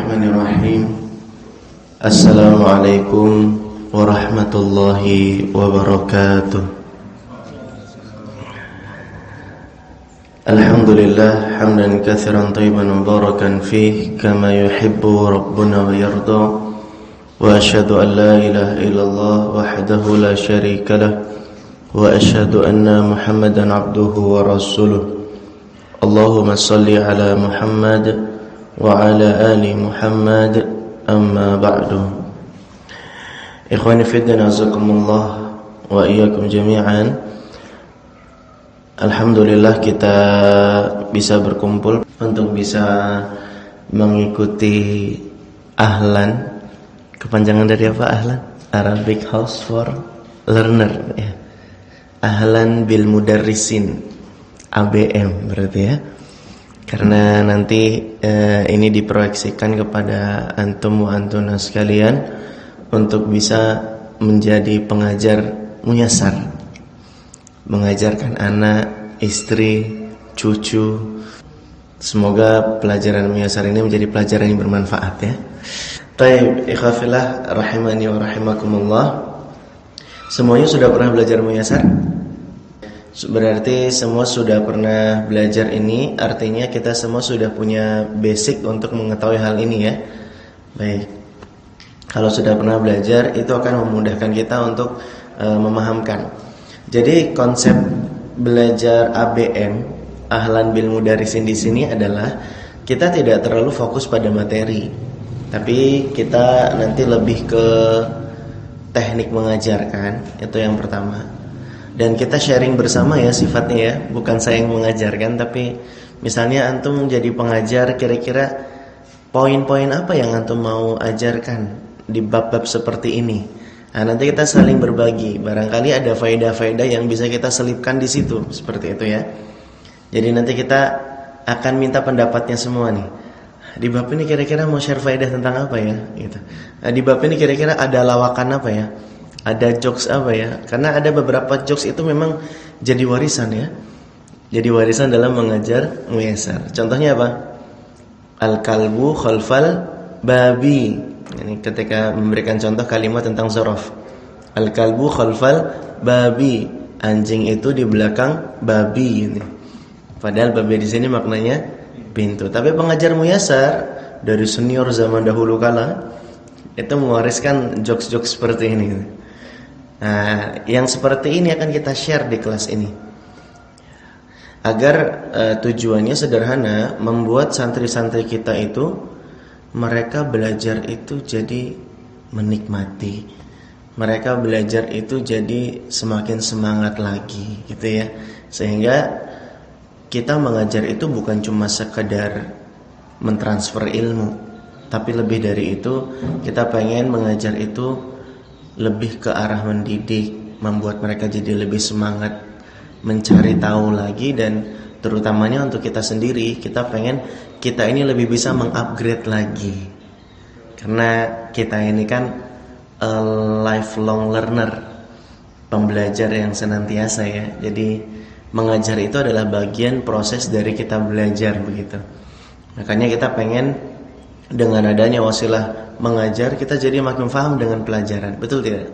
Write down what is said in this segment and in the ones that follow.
Bismillahirrahmanirrahim. Assalamualaikum warahmatullahi wabarakatuh. Alhamdulillah hamdan katsiran thayyiban mubarakan fih kama yuhibbu rabbuna wa yarda. Wa asyhadu an la ilaha illallah wahdahu la syarika lah wa asyhadu anna Muhammadan abduhu wa rasuluh. Allahumma shalli ala Muhammad wa ala ali Muhammad, amma ba'du. Ikhwani fiddin azakumullah wa iyyakum jami'an. Alhamdulillah kita bisa berkumpul untuk bisa mengikuti ahlan. Kepanjangan dari apa ahlan? Arabic House for Learner ya. Ahlan bil mudarrisin, ABM berarti ya. Karena nanti ini diproyeksikan kepada antum wa antuna sekalian untuk bisa menjadi pengajar muyassar, mengajarkan anak, istri, cucu. Semoga pelajaran muyassar ini menjadi pelajaran yang bermanfaat ya. Baik, ikhwafillah rahimani wa rahimakumullah. Semuanya sudah pernah belajar muyassar? Berarti semua sudah pernah belajar ini, artinya kita semua sudah punya basic untuk mengetahui hal ini ya. Baik. Kalau sudah pernah belajar, itu akan memudahkan kita untuk memahamkan. Jadi konsep belajar ABM, ahlan bil mudarrisin di sini adalah kita tidak terlalu fokus pada materi, tapi kita nanti lebih ke teknik mengajarkan, itu yang pertama. Dan kita sharing bersama ya sifatnya ya, bukan saya yang mengajarkan, tapi misalnya antum menjadi pengajar, kira-kira poin-poin apa yang antum mau ajarkan di bab-bab seperti ini. Nah, nanti kita saling berbagi, barangkali ada faedah-faedah yang bisa kita selipkan di situ, seperti itu ya. Jadi nanti kita akan minta pendapatnya semua nih. Di bab ini kira-kira mau share faedah tentang apa ya? Gitu. Nah, di bab ini kira-kira ada lawakan apa ya? Ada jokes apa ya? Karena ada beberapa jokes itu memang jadi warisan ya. Jadi warisan dalam mengajar muyassar. Contohnya apa? Al-kalbu khalfal babi. Ini ketika memberikan contoh kalimat tentang zorof. Al-kalbu khalfal babi. Anjing itu di belakang babi ini. Padahal babi di sini maknanya pintu. Tapi pengajar muyassar dari senior zaman dahulu kala itu mewariskan jokes-jokes seperti ini. Nah, yang seperti ini akan kita share di kelas ini. Agar tujuannya sederhana, membuat santri-santri kita itu mereka belajar itu jadi menikmati. Mereka belajar itu jadi semakin semangat lagi gitu ya. Sehingga kita mengajar itu bukan cuma sekedar mentransfer ilmu, tapi lebih dari itu kita pengen mengajar itu lebih ke arah mendidik, membuat mereka jadi lebih semangat mencari tahu lagi. Dan terutamanya untuk kita sendiri, kita pengen kita ini lebih bisa mengupgrade lagi. Karena kita ini kan a lifelong learner, pembelajar yang senantiasa ya. Jadi mengajar itu adalah bagian proses dari kita belajar begitu. Makanya kita pengen dengan adanya wasilah mengajar, kita jadi makin paham dengan pelajaran. Betul tidak?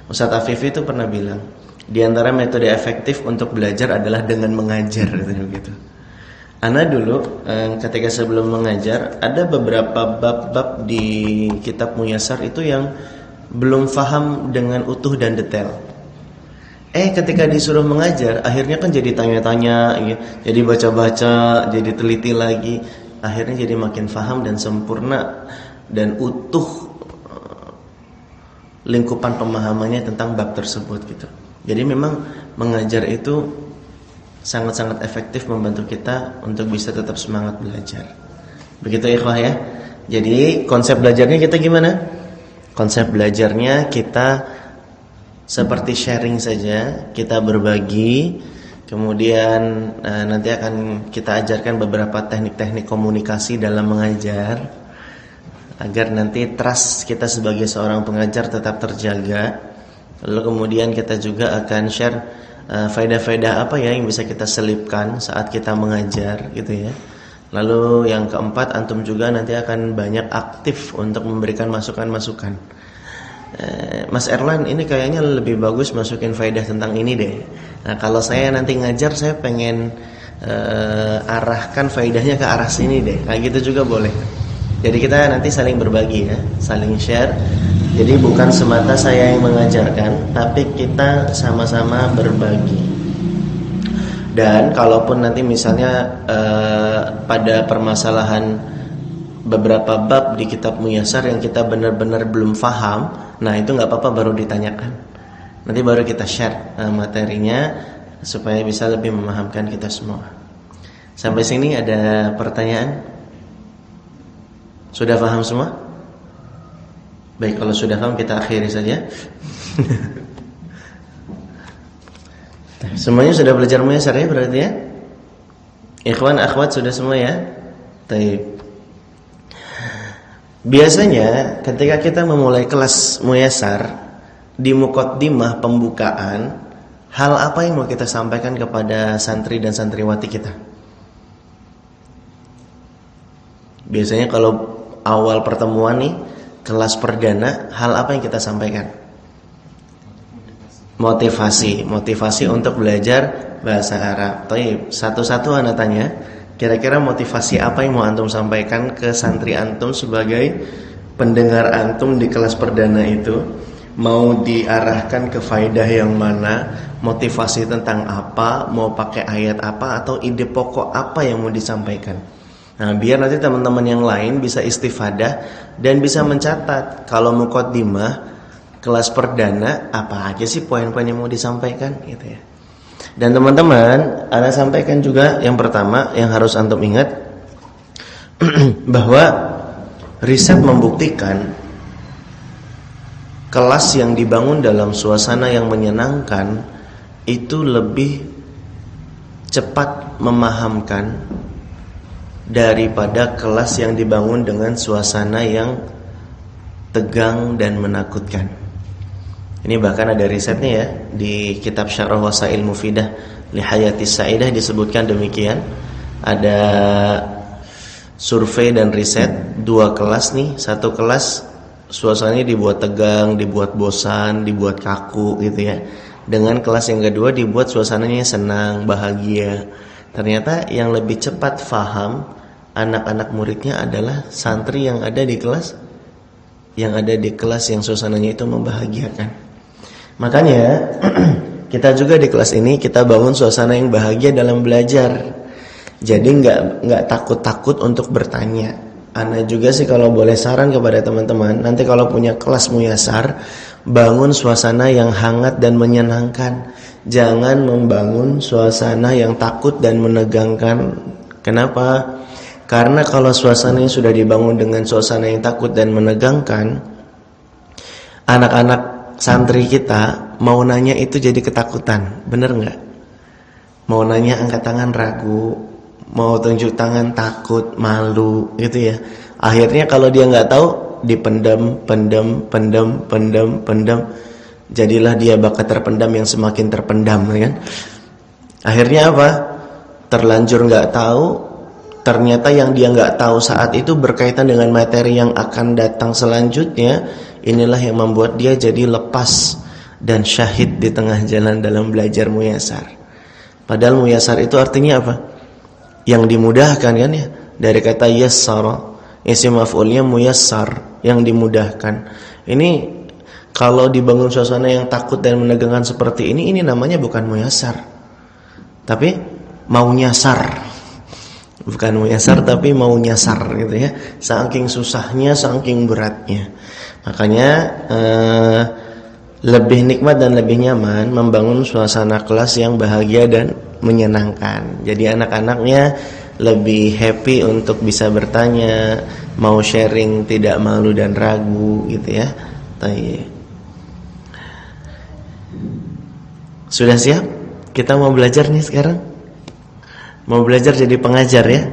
Ustadz Afif itu pernah bilang, di antara metode efektif untuk belajar adalah dengan mengajar gitu. Ana dulu ketika sebelum mengajar, ada beberapa bab-bab di kitab muyassar itu yang belum paham dengan utuh dan detail. Ketika disuruh mengajar, akhirnya kan jadi tanya-tanya, jadi baca-baca, jadi teliti lagi. Akhirnya jadi makin paham dan sempurna dan utuh lingkupan pemahamannya tentang bab tersebut gitu. Jadi memang mengajar itu sangat-sangat efektif membantu kita untuk bisa tetap semangat belajar. Begitu ikhwah ya. Jadi konsep belajarnya kita gimana? Konsep belajarnya kita seperti sharing saja, kita berbagi. Kemudian nanti akan kita ajarkan beberapa teknik-teknik komunikasi dalam mengajar, agar nanti trust kita sebagai seorang pengajar tetap terjaga. Lalu kemudian kita juga akan share faedah-faedah apa ya yang bisa kita selipkan saat kita mengajar gitu ya. Lalu yang keempat, antum juga nanti akan banyak aktif untuk memberikan masukan-masukan. Mas Erlan, ini kayaknya lebih bagus masukin faedah tentang ini deh. Nah, kalau saya nanti ngajar, saya pengen arahkan faedahnya ke arah sini deh. Kayak gitu juga boleh. Jadi kita nanti saling berbagi ya, saling share. Jadi bukan semata saya yang mengajarkan, tapi kita sama-sama berbagi. Dan kalaupun nanti misalnya pada permasalahan beberapa bab di kitab Muyassar yang kita benar-benar belum paham, nah itu nggak apa-apa, baru ditanyakan. Nanti baru kita share materinya supaya bisa lebih memahamkan kita semua. Sampai sini ada pertanyaan? Sudah paham semua? Baik, kalau sudah paham kita akhiri saja. Semuanya sudah belajar Muyassar ya berarti ya? Ikhwan, akhwat sudah semua ya? Taib. Biasanya ketika kita memulai kelas Muyassar, di muqaddimah pembukaan, hal apa yang mau kita sampaikan kepada santri dan santriwati kita? Biasanya kalau awal pertemuan nih, kelas perdana, hal apa yang kita sampaikan? Motivasi untuk belajar bahasa Arab. Taib, satu-satu ana tanya, kira-kira motivasi apa yang mau antum sampaikan ke santri antum sebagai pendengar antum di kelas perdana itu? Mau diarahkan ke faedah yang mana? Motivasi tentang apa? Mau pakai ayat apa? Atau ide pokok apa yang mau disampaikan? Nah, biar nanti teman-teman yang lain bisa istifadah dan bisa mencatat. Kalau muqaddimah kelas perdana, apa aja sih poin-poin yang mau disampaikan gitu ya. Dan teman-teman, ana sampaikan juga yang pertama yang harus antum ingat bahwa riset membuktikan kelas yang dibangun dalam suasana yang menyenangkan itu lebih cepat memahamkan daripada kelas yang dibangun dengan suasana yang tegang dan menakutkan. Ini bahkan ada risetnya ya, di kitab Syarah Wasail Mufidah li Hayatis Sa'idah disebutkan demikian. Ada survei dan riset dua kelas nih, satu kelas suasananya dibuat tegang, dibuat bosan, dibuat kaku gitu ya. Dengan kelas yang kedua dibuat suasananya senang, bahagia. Ternyata yang lebih cepat faham anak-anak muridnya adalah santri yang ada di kelas yang suasananya itu membahagiakan. Makanya kita juga di kelas ini kita bangun suasana yang bahagia dalam belajar. Jadi nggak takut-takut untuk bertanya. Ana juga sih kalau boleh saran kepada teman-teman, nanti kalau punya kelas Muyassar, bangun suasana yang hangat dan menyenangkan. Jangan membangun suasana yang takut dan menegangkan. Kenapa? Karena kalau suasana yang sudah dibangun dengan suasana yang takut dan menegangkan, anak-anak santri kita mau nanya itu jadi ketakutan. Bener gak? Mau nanya angkat tangan ragu, mau tunjuk tangan takut, malu gitu ya. Akhirnya kalau dia gak tahu, dipendam. Jadilah dia bakat terpendam yang semakin terpendam kan? Akhirnya apa? Terlanjur gak tahu. Ternyata yang dia nggak tahu saat itu berkaitan dengan materi yang akan datang selanjutnya. Inilah yang membuat dia jadi lepas dan syahid di tengah jalan dalam belajar Muyassar. Padahal Muyassar itu artinya apa? Yang dimudahkan kan ya. Dari kata yassara, isim maf'ulnya muyassar, yang dimudahkan. Ini kalau dibangun suasana yang takut dan menegangkan seperti ini namanya bukan Muyassar, tapi mau nyasar. Bukan Muyassar tapi mau nyasar gitu ya. Saking susahnya, saking beratnya. Makanya lebih nikmat dan lebih nyaman membangun suasana kelas yang bahagia dan menyenangkan. Jadi anak-anaknya lebih happy untuk bisa bertanya, mau sharing, tidak malu dan ragu gitu ya. Sudah siap? Kita mau belajar nih sekarang. Mau belajar jadi pengajar ya?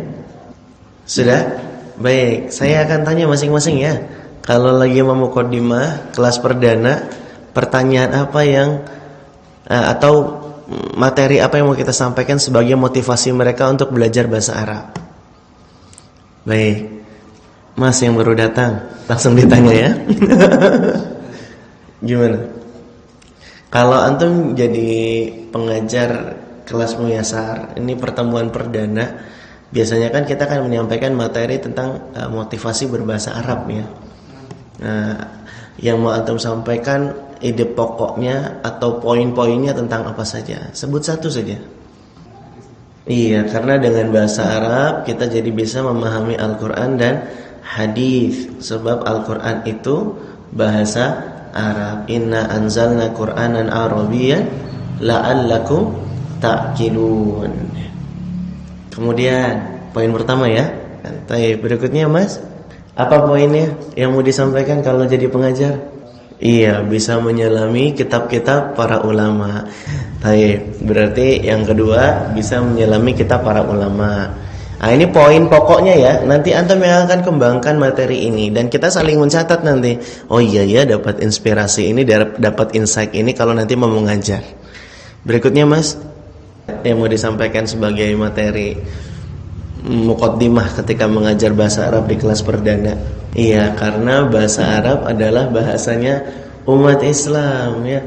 Sudah? Baik, saya akan tanya masing-masing ya. Kalau lagi mau muqaddimah kelas perdana, pertanyaan apa yang atau materi apa yang mau kita sampaikan sebagai motivasi mereka untuk belajar bahasa Arab? Baik. Mas yang baru datang, langsung ditanya ya. Gimana? Kalau antum jadi pengajar kelas muyasar, ini pertemuan perdana, biasanya kan kita akan menyampaikan materi tentang motivasi berbahasa Arab ya. Nah, yang mau antum sampaikan ide pokoknya atau poin-poinnya tentang apa saja? Sebut satu saja. Iya, karena dengan bahasa Arab kita jadi bisa memahami Al-Quran dan hadis. Sebab Al-Quran itu bahasa Arab. Inna anzalna Qur'anan Arabiyyan la'allakum ta'qilun. Kemudian poin pertama ya. Baik, berikutnya Mas, apa poinnya yang mau disampaikan kalau jadi pengajar? Iya, bisa menyelami kitab-kitab para ulama. Baik, berarti yang kedua bisa menyelami kitab para ulama. Nah, ini poin pokoknya ya. Nanti antum yang akan kembangkan materi ini dan kita saling mencatat nanti. Oh iya ya, dapat inspirasi ini, dapat insight ini kalau nanti mau mengajar. Berikutnya Mas, yang mau disampaikan sebagai materi muqaddimah ketika mengajar bahasa Arab di kelas perdana. Iya, karena bahasa Arab adalah bahasanya umat Islam ya.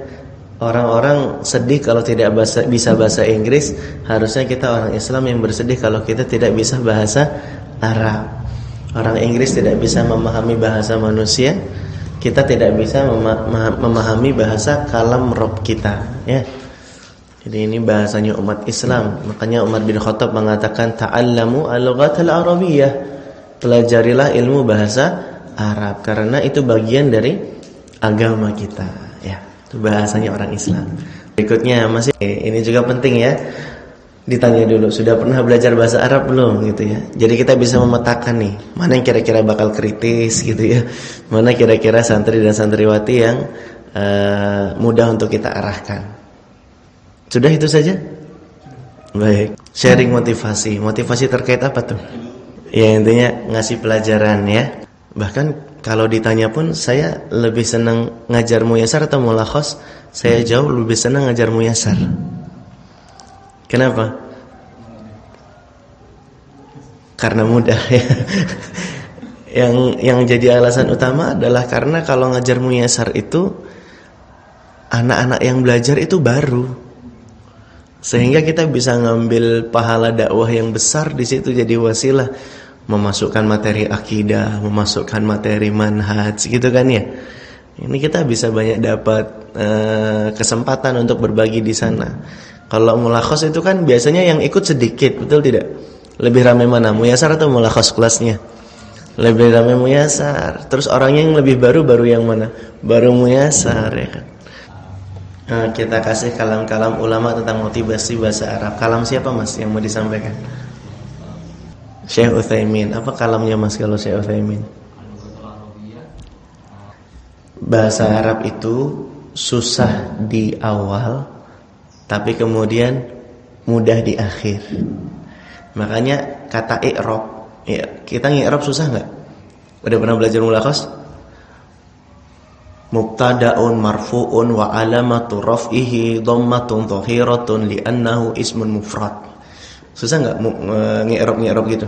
Orang-orang sedih kalau tidak bisa bahasa Inggris. Harusnya kita orang Islam yang bersedih kalau kita tidak bisa bahasa Arab. Orang Inggris tidak bisa memahami bahasa manusia, kita tidak bisa memahami bahasa kalam Rabb kita ya. Jadi ini bahasanya umat Islam. Makanya Umar bin Khattab mengatakan ta'allamu al-lughatal arabiyyah. Pelajarilah ilmu bahasa Arab karena itu bagian dari agama kita ya. Itu bahasanya orang Islam. Berikutnya masih ini juga penting ya. Ditanya dulu, sudah pernah belajar bahasa Arab belum gitu ya. Jadi kita bisa memetakan nih, mana yang kira-kira bakal kritis gitu ya. Mana kira-kira santri dan santriwati yang mudah untuk kita arahkan. Sudah itu saja? Baik. Sharing motivasi. Motivasi terkait apa tuh? Ya intinya ngasih pelajaran ya. Bahkan kalau ditanya pun saya lebih senang ngajar muyasar atau mulakhos. Saya jauh lebih senang ngajar muyasar. Kenapa? Karena mudah ya. Yang jadi alasan utama adalah karena kalau ngajar muyasar itu anak-anak yang belajar itu baru. Sehingga kita bisa ngambil pahala dakwah yang besar di situ, jadi wasilah memasukkan materi akidah, memasukkan materi manhaj gitu kan ya. Ini kita bisa banyak dapat kesempatan untuk berbagi di sana. Kalau mulakhos itu kan biasanya yang ikut sedikit, betul tidak? Lebih ramai mana? Muyasar atau mulakhos kelasnya? Lebih ramai muyasar. Terus orangnya yang lebih baru yang mana? Baru muyasar ya kan. Kita kasih kalam-kalam ulama tentang motivasi bahasa Arab. Kalam siapa Mas yang mau disampaikan? Syekh Utsaimin. Apa kalamnya Mas kalau Syekh Utsaimin? Bahasa Arab itu susah di awal, tapi kemudian mudah di akhir. Makanya kata i'rab, ya, kita ngi'rab susah enggak? Udah pernah belajar mulakhos? Mubtada'un marfu'un wa alamatu raf'ihi dhammatun dhahiratun li'annahu ismun mufrad. Susah enggak ngi'rab gitu?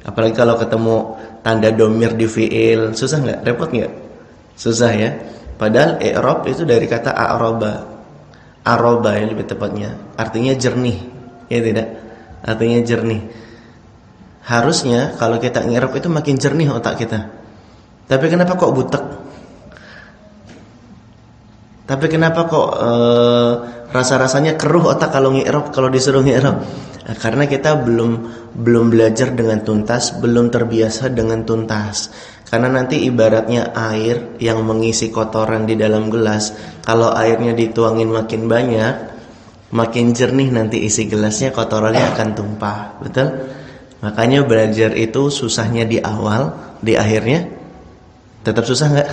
Apalagi kalau ketemu tanda domir di fi'il, susah enggak? Repot enggak? Susah ya. Padahal i'rab itu dari kata a'raba. Araba ya lebih tepatnya. Artinya jernih. Ya tidak? Artinya jernih. Harusnya kalau kita ngi'rab itu makin jernih otak kita. Tapi kenapa kok butek? Tapi kenapa kok rasa-rasanya keruh otak kalau ngi'rab, kalau disuruh ngi'rab? Nah, karena kita belum belajar dengan tuntas, belum terbiasa dengan tuntas. Karena nanti ibaratnya air yang mengisi kotoran di dalam gelas, kalau airnya dituangin makin banyak, makin jernih nanti isi gelasnya, kotorannya akan tumpah. Betul? Makanya belajar itu susahnya di awal, di akhirnya tetap susah enggak?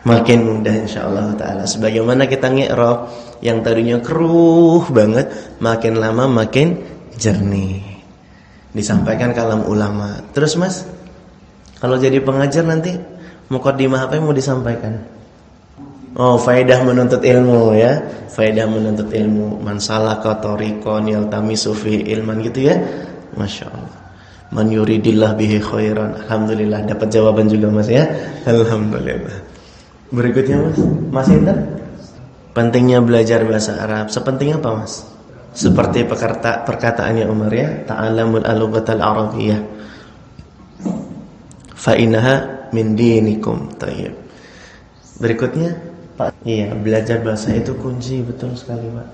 Makin mudah insyaallah taala. Sebagaimana kita ngi'rab yang tadinya keruh banget, makin lama makin jernih. Disampaikan kalam ulama. Terus Mas, kalau jadi pengajar nanti muqaddimah apa yang mau disampaikan? Oh, faedah menuntut ilmu ya. Faedah menuntut ilmu. Man salaka tariqan yaltamisu fi ilman gitu ya. Masya Allah. Man yuridillah bihi khairan. Alhamdulillah dapat jawaban juga Mas ya. Alhamdulillah. Berikutnya Mas, masih Intan? Pentingnya belajar bahasa Arab. Sepenting apa Mas? Seperti perkataannya Umar ya, ta'allamul al-lughatal arabiyyah fa innaha min dinikum. Tayyib. Berikutnya Pak, iya, belajar bahasa itu kunci, betul sekali Pak.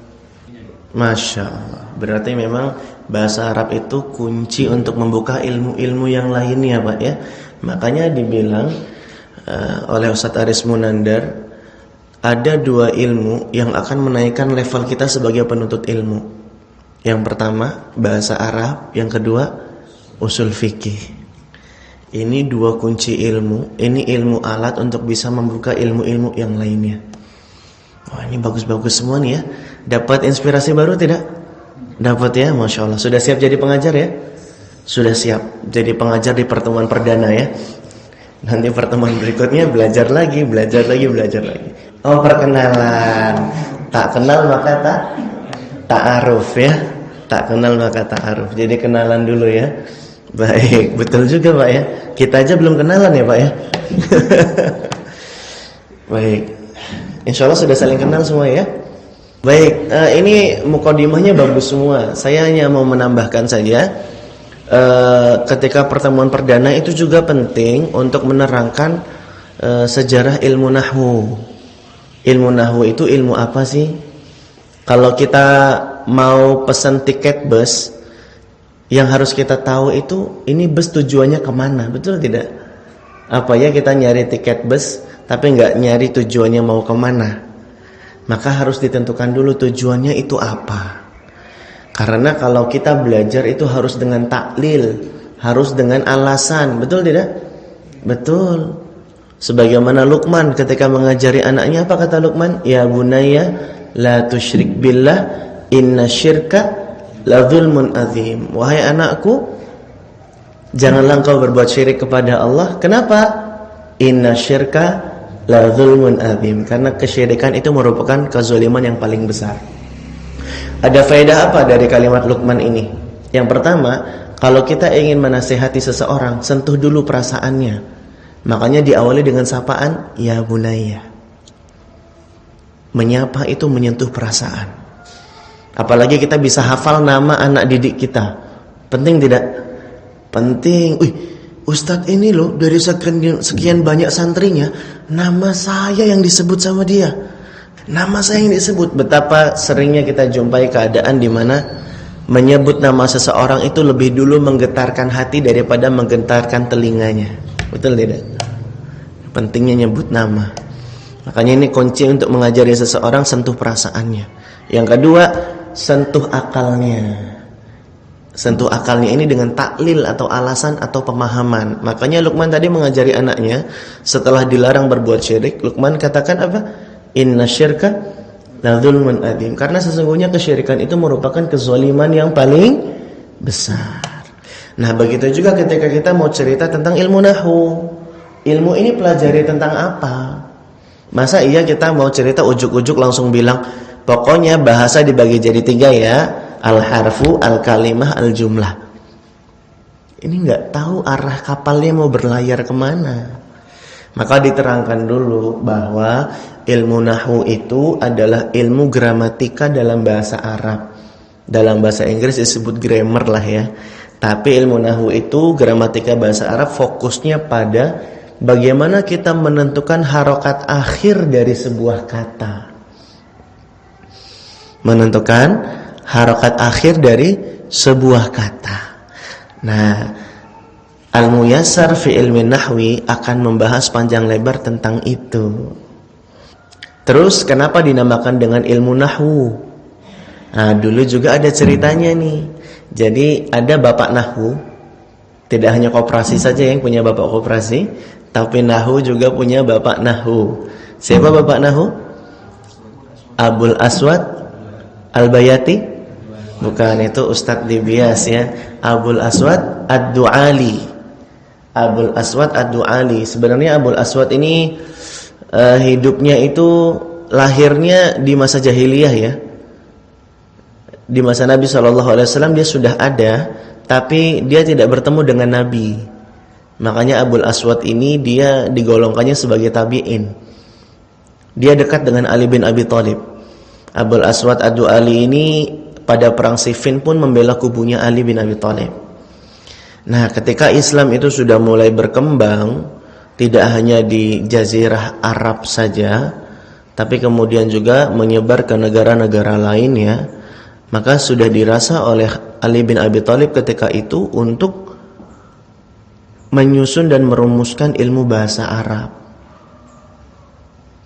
Masya Allah. Berarti memang bahasa Arab itu kunci untuk membuka ilmu-ilmu yang lainnya Pak ya. Makanya dibilang oleh Ustadz Aris Munandar, ada dua ilmu yang akan menaikkan level kita sebagai penuntut ilmu. Yang pertama bahasa Arab, yang kedua usul fikih. Ini dua kunci ilmu. Ini ilmu alat untuk bisa membuka ilmu-ilmu yang lainnya. Wah, ini bagus-bagus semua nih ya. Dapat inspirasi baru tidak? Dapat ya, Masya Allah. Sudah siap jadi pengajar ya? Sudah siap jadi pengajar di pertemuan perdana ya. Nanti pertemuan berikutnya belajar lagi. Oh, perkenalan. Tak kenal maka ta'aruf ya. Tak kenal maka ta'aruf. Jadi kenalan dulu ya. Baik, betul juga Pak ya. Kita aja belum kenalan ya Pak ya. Baik, insya Allah sudah saling kenal semua ya. Baik, ini mukadimahnya bagus semua. Saya hanya mau menambahkan saja, ketika pertemuan perdana itu juga penting untuk menerangkan sejarah ilmu nahwu. Ilmu nahwu itu ilmu apa sih? Kalau kita mau pesan tiket bus, yang harus kita tahu itu ini bus tujuannya kemana, betul tidak? Apa ya kita nyari tiket bus tapi nggak nyari tujuannya mau kemana? Maka harus ditentukan dulu tujuannya itu apa. Karena kalau kita belajar itu harus dengan taklil, harus dengan alasan, betul tidak? Betul. Sebagaimana Luqman ketika mengajari anaknya, apa kata Luqman? Ya bunayya la tusyrik billah inna syirka la zulmun azim. Wahai anakku, janganlah engkau berbuat syirik kepada Allah. Kenapa? Inna syirka la zulmun azim. Karena kesyirikan itu merupakan kezaliman yang paling besar. Ada faedah apa dari kalimat Luqman ini? Yang pertama, kalau kita ingin menasihati seseorang, sentuh dulu perasaannya. Makanya diawali dengan sapaan ya bunayya. Menyapa itu menyentuh perasaan. Apalagi kita bisa hafal nama anak didik kita. Penting tidak? Penting. Ustadz ini loh dari sekian banyak santrinya, nama saya yang disebut sama dia. Nama saya yang disebut. Betapa seringnya kita jumpai keadaan di mana menyebut nama seseorang itu lebih dulu menggetarkan hati daripada menggetarkan telinganya. Betul tidak? Pentingnya nyebut nama. Makanya ini kunci untuk mengajari seseorang, sentuh perasaannya. Yang kedua, sentuh akalnya. Sentuh akalnya ini dengan taklil atau alasan atau pemahaman. Makanya Luqman tadi mengajari anaknya, setelah dilarang berbuat syirik, Luqman katakan apa? Inna syirka la zulmun adzim. Karena sesungguhnya kesyirikan itu merupakan kezaliman yang paling besar. Nah, begitu juga ketika kita mau cerita tentang ilmu nahwu. Ilmu ini pelajari tentang apa? Masa iya kita mau cerita ujuk-ujuk langsung bilang, pokoknya bahasa dibagi jadi 3 ya, al-harfu, al-kalimah, al-jumlah. Ini nggak tahu arah kapalnya mau berlayar kemana. Maka diterangkan dulu bahwa ilmu nahwu itu adalah ilmu gramatika dalam bahasa Arab. Dalam bahasa Inggris disebut grammar lah ya. Tapi ilmu nahwu itu gramatika bahasa Arab fokusnya pada bagaimana kita menentukan harokat akhir dari sebuah kata. Menentukan harokat akhir dari sebuah kata. Nah, Al-Muyassar fi ilmi nahwi akan membahas panjang lebar tentang itu. Terus kenapa dinamakan dengan ilmu nahwu? Nah, dulu juga ada ceritanya nih. Jadi ada bapak nahwu. Tidak hanya koperasi saja yang punya bapak koperasi, tapi nahwu juga punya bapak nahwu. Siapa bapak nahwu? Abul Aswad Al-Bayati? Bukan, itu Ustadz Dibias ya. Abul Aswad Ad-Du'ali. Abul Aswad Ad-Du'ali. Sebenarnya Abul Aswad ini hidupnya itu lahirnya di masa jahiliyah ya. Di masa Nabi SAW dia sudah ada, tapi dia tidak bertemu dengan Nabi. Makanya Abul Aswad ini dia digolongkannya sebagai tabi'in. Dia dekat dengan Ali bin Abi Thalib. Abul Aswad Ad-Du'ali ini pada perang Siffin pun membela kubunya Ali bin Abi Thalib. Nah, ketika Islam itu sudah mulai berkembang, tidak hanya di Jazirah Arab saja, tapi kemudian juga menyebar ke negara-negara lainnya, maka sudah dirasa oleh Ali bin Abi Thalib ketika itu untuk menyusun dan merumuskan ilmu bahasa Arab.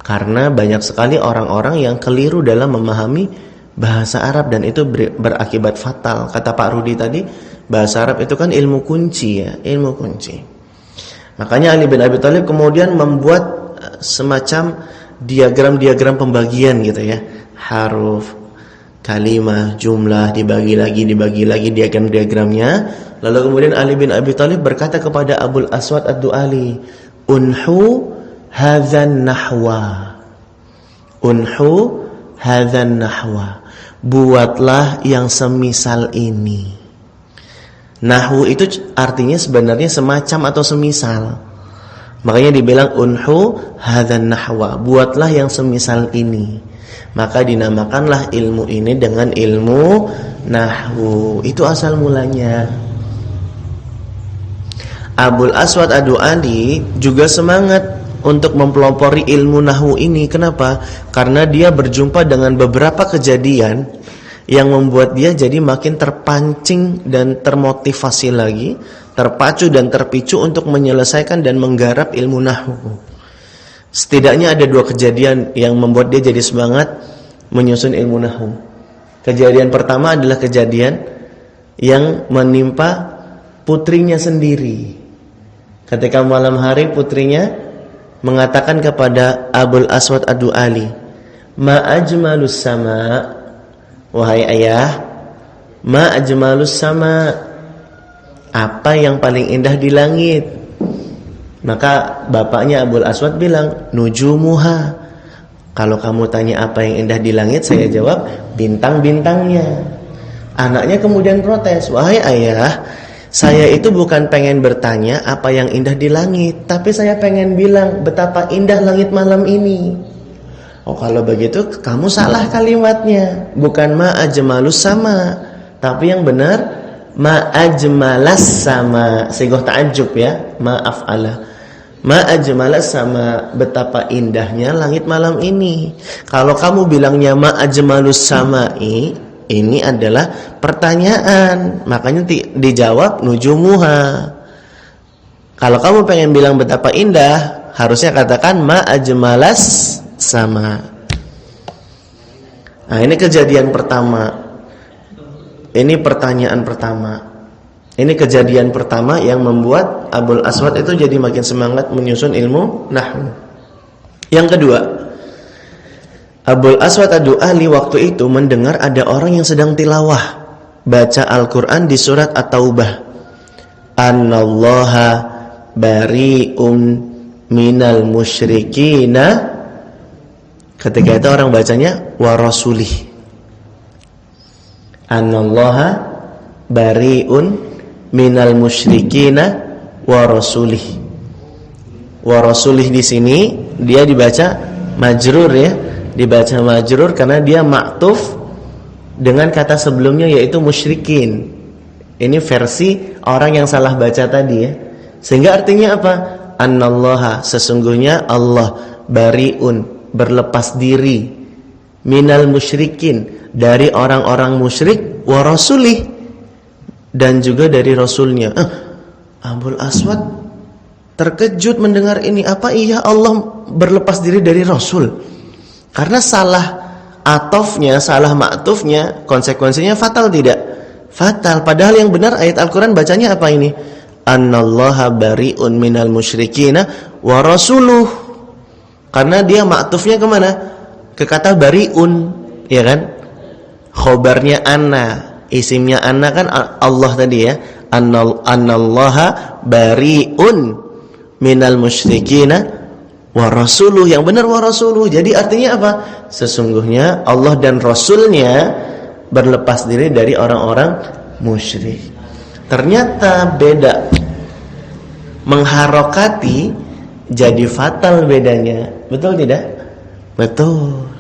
Karena banyak sekali orang-orang yang keliru dalam memahami bahasa Arab dan itu berakibat fatal. Kata Pak Rudi tadi, bahasa Arab itu kan ilmu kunci ya, ilmu kunci. Makanya Ali bin Abi Thalib kemudian membuat semacam diagram-diagram pembagian gitu ya. Haruf, kalimah, jumlah, dibagi lagi diagram-diagramnya. Lalu kemudian Ali bin Abi Thalib berkata kepada Abul Aswad Ad-Du'ali, "Unhu hadzan nahwa." Unhu hadzan nahwa. Buatlah yang semisal ini. Nahwu itu artinya sebenarnya semacam atau semisal. Makanya dibilang unhu hadzan nahwa. Buatlah yang semisal ini. Maka dinamakanlah ilmu ini dengan ilmu nahwu. Itu asal mulanya. Abul Aswad Ad-Du'ali juga semangat untuk mempelopori ilmu nahwu ini. Kenapa? Karena dia berjumpa dengan beberapa kejadian yang membuat dia jadi makin terpancing dan termotivasi lagi, terpacu dan terpicu untuk menyelesaikan dan menggarap ilmu nahwu. Setidaknya ada 2 kejadian yang membuat dia jadi semangat menyusun ilmu nahwu. Kejadian pertama adalah kejadian yang menimpa putrinya sendiri. Ketika malam hari putrinya mengatakan kepada Abul Aswad Ad-Du'ali, "Ma ajmalus sama." Wahai ayah, ma ajmalus sama. Apa yang paling indah di langit? Maka bapaknya Abul Aswad bilang, "Nujumuha." Kalau kamu tanya apa yang indah di langit, saya jawab bintang-bintangnya. Anaknya kemudian protes, "Wahai ayah, saya itu bukan pengen bertanya apa yang indah di langit, tapi saya pengen bilang betapa indah langit malam ini." Oh, kalau begitu kamu salah kalimatnya. Bukan ma ajmalus sama, tapi yang benar ma ajmalas sama. Sighah ta'ajjub ya, ma af'ala. Ma ajmalas sama, betapa indahnya langit malam ini. Kalau kamu bilangnya ma ajmalus sama'i, ini adalah pertanyaan. Makanya dijawab nujumuha. Kalau kamu pengen bilang betapa indah, harusnya katakan ma ajmalas sama. Nah, ini kejadian pertama. Ini pertanyaan pertama. Ini kejadian pertama yang membuat Abul Aswad itu jadi makin semangat menyusun ilmu nahwu. Yang kedua, Abul Aswad Ad-Du'ali waktu itu mendengar ada orang yang sedang tilawah baca Al-Quran di surat At-Taubah. Annallaha bari'un minal musyrikina. Ketika itu orang bacanya wa rasulih. Annallaha bari'un minal musyrikina wa rasulih. Wa rasulih di sini dia dibaca majrur ya. Dibaca majrur karena dia ma'tuf dengan kata sebelumnya yaitu musyrikin. Ini versi orang yang salah baca tadi ya. Sehingga artinya apa? Annallaha, sesungguhnya Allah, bari'un, berlepas diri, minal musyrikin, dari orang-orang musyrik, wa rasulih, dan juga dari rasulnya. Abul Aswad terkejut mendengar ini. Apa iya Allah berlepas diri dari rasul? Karena salah atofnya, salah ma'tufnya, konsekuensinya fatal tidak? Fatal. Padahal yang benar ayat Al-Quran bacanya apa ini? Annallaha bari'un minal musyrikina wa rasuluh. Karena dia ma'tufnya kemana? Ke kata bari'un, ya kan? Khobarnya anna, isimnya anna kan Allah tadi ya. Annallaha bari'un minal musyrikina wa rasuluh. Yang benar wa rasuluh. Jadi artinya apa? Sesungguhnya Allah dan Rasulnya berlepas diri dari orang-orang musyrik. Ternyata beda. Mengharokati jadi fatal bedanya. Betul tidak? Betul.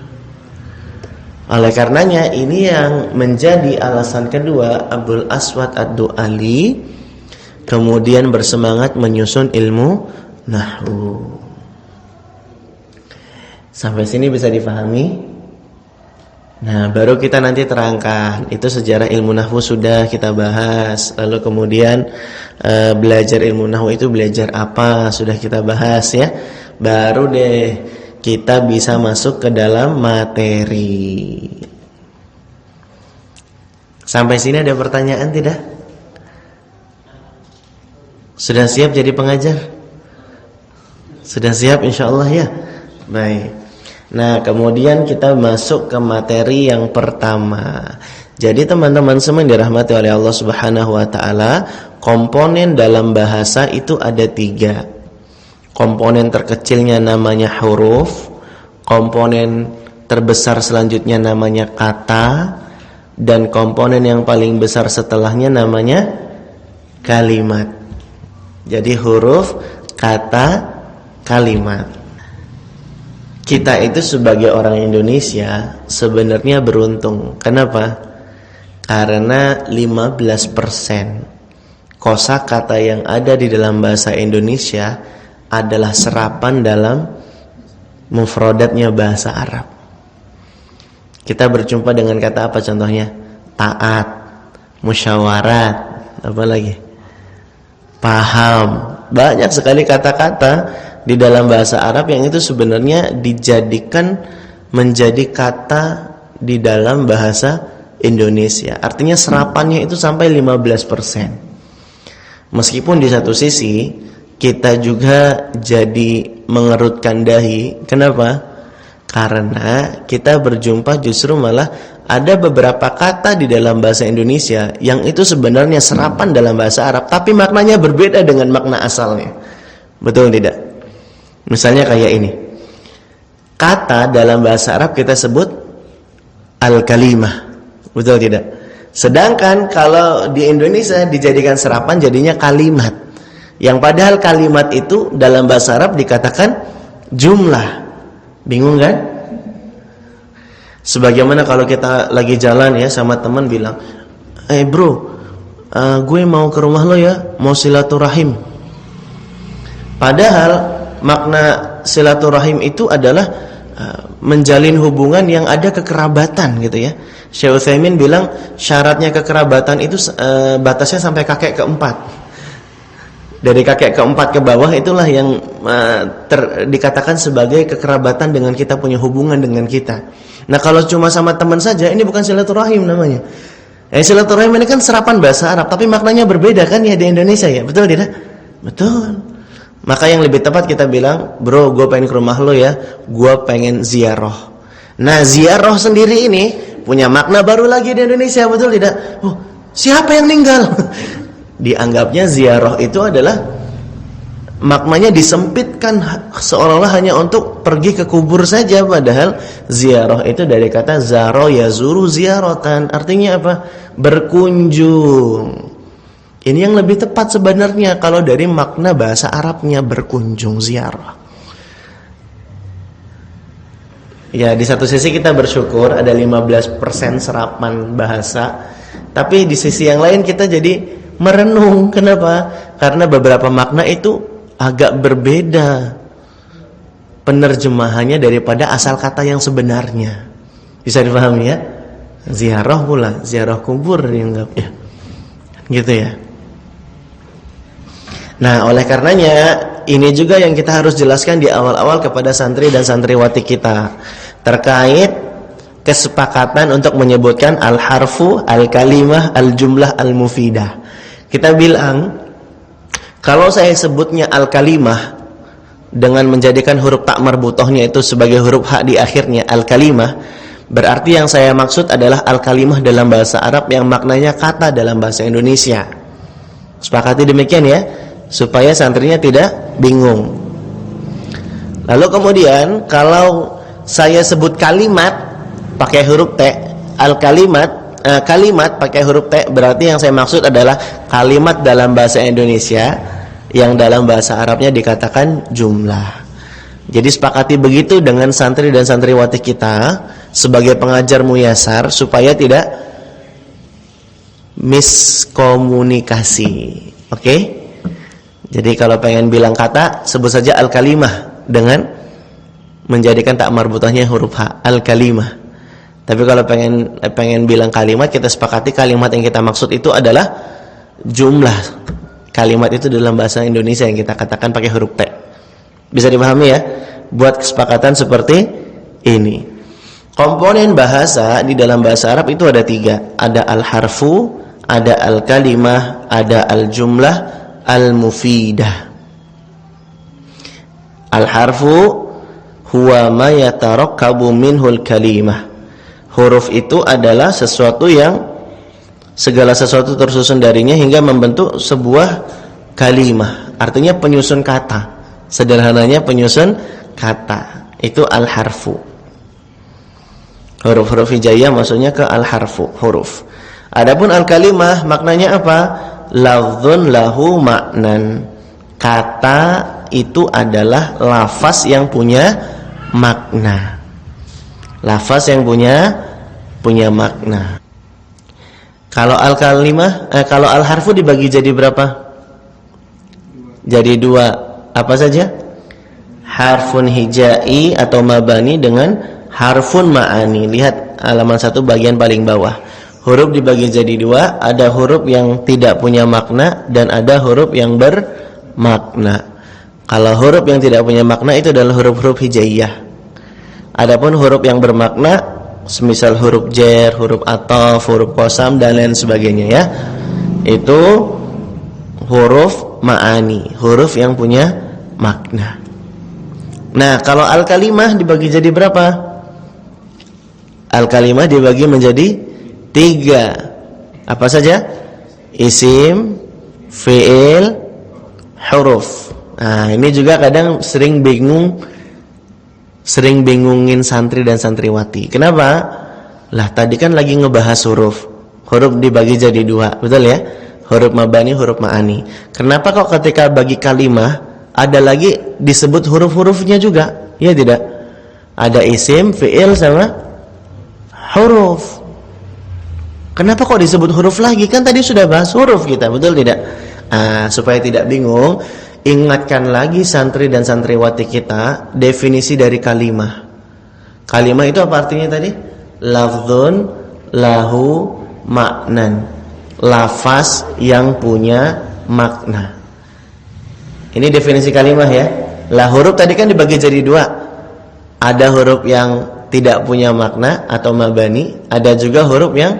Oleh karenanya ini yang menjadi alasan kedua Abdul Aswad Ad-Du'ali kemudian bersemangat menyusun ilmu nahwu. Sampai sini bisa dipahami? Nah, baru kita nanti terangkan. Itu sejarah ilmu nahwu sudah kita bahas. Lalu kemudian belajar ilmu nahwu itu belajar apa sudah kita bahas ya. Baru deh kita bisa masuk ke dalam materi. Sampai sini ada pertanyaan tidak? Sudah siap jadi pengajar? Sudah siap insyaallah ya? Baik. Nah, kemudian kita masuk ke materi yang pertama. Jadi teman-teman semua yang dirahmati oleh Allah Subhanahu wa taala, komponen dalam bahasa itu ada 3. Komponen terkecilnya namanya huruf, komponen terbesar selanjutnya namanya kata, dan komponen yang paling besar setelahnya namanya kalimat. Jadi huruf, kata, kalimat. Kita itu sebagai orang Indonesia sebenarnya beruntung. Kenapa? Karena 15% kosakata yang ada di dalam bahasa Indonesia adalah serapan dalam mufradatnya bahasa Arab. Kita berjumpa dengan kata apa contohnya? Taat, musyawarat, apa lagi? Paham. Banyak sekali kata-kata di dalam bahasa Arab yang itu sebenarnya dijadikan menjadi kata di dalam bahasa Indonesia. Artinya serapannya itu sampai 15%. Meskipun di satu sisi kita juga jadi mengerutkan dahi. Kenapa? Karena kita berjumpa justru malah ada beberapa kata di dalam bahasa Indonesia yang itu sebenarnya serapan dalam bahasa Arab, tapi maknanya berbeda dengan makna asalnya. Betul tidak? Misalnya kayak ini. Kata dalam bahasa Arab kita sebut al-kalimah. Betul tidak? Sedangkan kalau di Indonesia dijadikan serapan jadinya kalimat. Yang padahal kalimat itu dalam bahasa Arab dikatakan jumlah. Bingung kan? Sebagaimana kalau kita lagi jalan ya sama teman bilang, bro, gue mau ke rumah lo ya, mau silaturahim. Padahal makna silaturahim itu adalah menjalin hubungan yang ada kekerabatan gitu ya. Syekh Utsaimin bilang syaratnya kekerabatan itu batasnya sampai kakek keempat. Dari kakek keempat ke bawah itulah yang dikatakan sebagai kekerabatan dengan kita, punya hubungan dengan kita. Nah kalau cuma sama teman saja, ini bukan silaturahim namanya. Silaturahim ini kan serapan bahasa Arab, tapi maknanya berbeda kan ya di Indonesia ya, betul tidak? Betul. Maka yang lebih tepat kita bilang, bro, gue pengen ke rumah lo ya, gue pengen ziarah. Nah ziarah sendiri ini punya makna baru lagi di Indonesia, betul tidak? Oh, siapa yang meninggal? Dianggapnya ziarah itu adalah maknanya disempitkan seolah-olah hanya untuk pergi ke kubur saja, padahal ziarah itu dari kata zaro yazuru ziaratan, artinya apa? Berkunjung. Ini yang lebih tepat sebenarnya kalau dari makna bahasa Arabnya, berkunjung, ziarah. Ya, di satu sisi kita bersyukur ada 15% serapan bahasa, tapi di sisi yang lain kita jadi merenung. Kenapa? Karena beberapa makna itu agak berbeda penerjemahannya daripada asal kata yang sebenarnya. Bisa dipahami ya? Ziarah pula, ziarah kubur dianggap ya. Gitu ya. Nah, oleh karenanya ini juga yang kita harus jelaskan di awal-awal kepada santri dan santriwati kita terkait kesepakatan untuk menyebutkan al-harfu, al-kalimah, al-jumlah, al-mufidah. Kita bilang kalau saya sebutnya al-kalimah dengan menjadikan huruf tak marbutohnya itu sebagai huruf hak di akhirnya, al-kalimah, berarti yang saya maksud adalah al-kalimah dalam bahasa Arab yang maknanya kata dalam bahasa Indonesia. Sepakati demikian ya, supaya santrinya tidak bingung. Lalu kemudian kalau saya sebut kalimat pakai huruf T, al-kalimat, kalimat pakai huruf T, berarti yang saya maksud adalah kalimat dalam bahasa Indonesia yang dalam bahasa Arabnya dikatakan jumlah. Jadi sepakati begitu dengan santri dan santriwati kita sebagai pengajar muyasar supaya tidak miskomunikasi. Oke? Jadi kalau pengen bilang kata, sebut saja al-kalimah dengan menjadikan tak marbutahnya huruf H, al-kalimah. Tapi kalau pengen bilang kalimat, kita sepakati kalimat yang kita maksud itu adalah jumlah. Kalimat itu dalam bahasa Indonesia yang kita katakan pakai huruf T. Bisa dipahami ya? Buat kesepakatan seperti ini. Komponen bahasa di dalam bahasa Arab itu ada 3. Ada al-harfu, ada al-kalimah, ada al-jumlah, al-mufidah. Al-harfu huwa ma yatarakkabu minhul kalimah. Huruf itu adalah sesuatu yang segala sesuatu tersusun darinya hingga membentuk sebuah kalimah. Artinya penyusun kata. Sederhananya penyusun kata. Itu al-harfu. Huruf-huruf hijaiyah maksudnya ke al-harfu, huruf. Adapun al-kalimah maknanya apa? Lafdzun lahu maknan. Kata itu adalah lafaz yang punya makna. Lafaz yang punya makna. Kalau al-kalimah, kalau al-harfu dibagi jadi berapa? Jadi 2. Apa saja? Harfun hijai atau mabani dengan harfun ma'ani. Lihat halaman 1 bagian paling bawah. Huruf dibagi jadi 2. Ada huruf yang tidak punya makna dan ada huruf yang bermakna. Kalau huruf yang tidak punya makna itu adalah huruf-huruf hijaiyah. Adapun huruf yang bermakna, semisal huruf jar, huruf ataf, huruf qasam dan lain sebagainya ya, itu huruf ma'ani, huruf yang punya makna. Nah, kalau al-kalimah dibagi jadi berapa? Al-kalimah dibagi menjadi 3. Apa saja? Isim, fi'il, huruf. Nah, ini juga kadang sering bingungin santri dan santriwati. Kenapa? Lah tadi kan lagi ngebahas huruf. Huruf dibagi jadi 2, betul ya? Huruf mabani, huruf ma'ani. Kenapa kok ketika bagi kalimah ada lagi disebut huruf-hurufnya juga? Ya tidak? Ada isim, fi'il sama huruf. Kenapa kok disebut huruf lagi? Kan tadi sudah bahas huruf kita, betul tidak? Supaya tidak bingung, ingatkan lagi santri dan santriwati kita definisi dari kalimah. Kalimah itu apa artinya tadi? Lafdzun lahu maknan. Lafaz yang punya makna. Ini definisi kalimah ya. Lah huruf tadi kan dibagi jadi 2. Ada huruf yang tidak punya makna atau mabani, ada juga huruf yang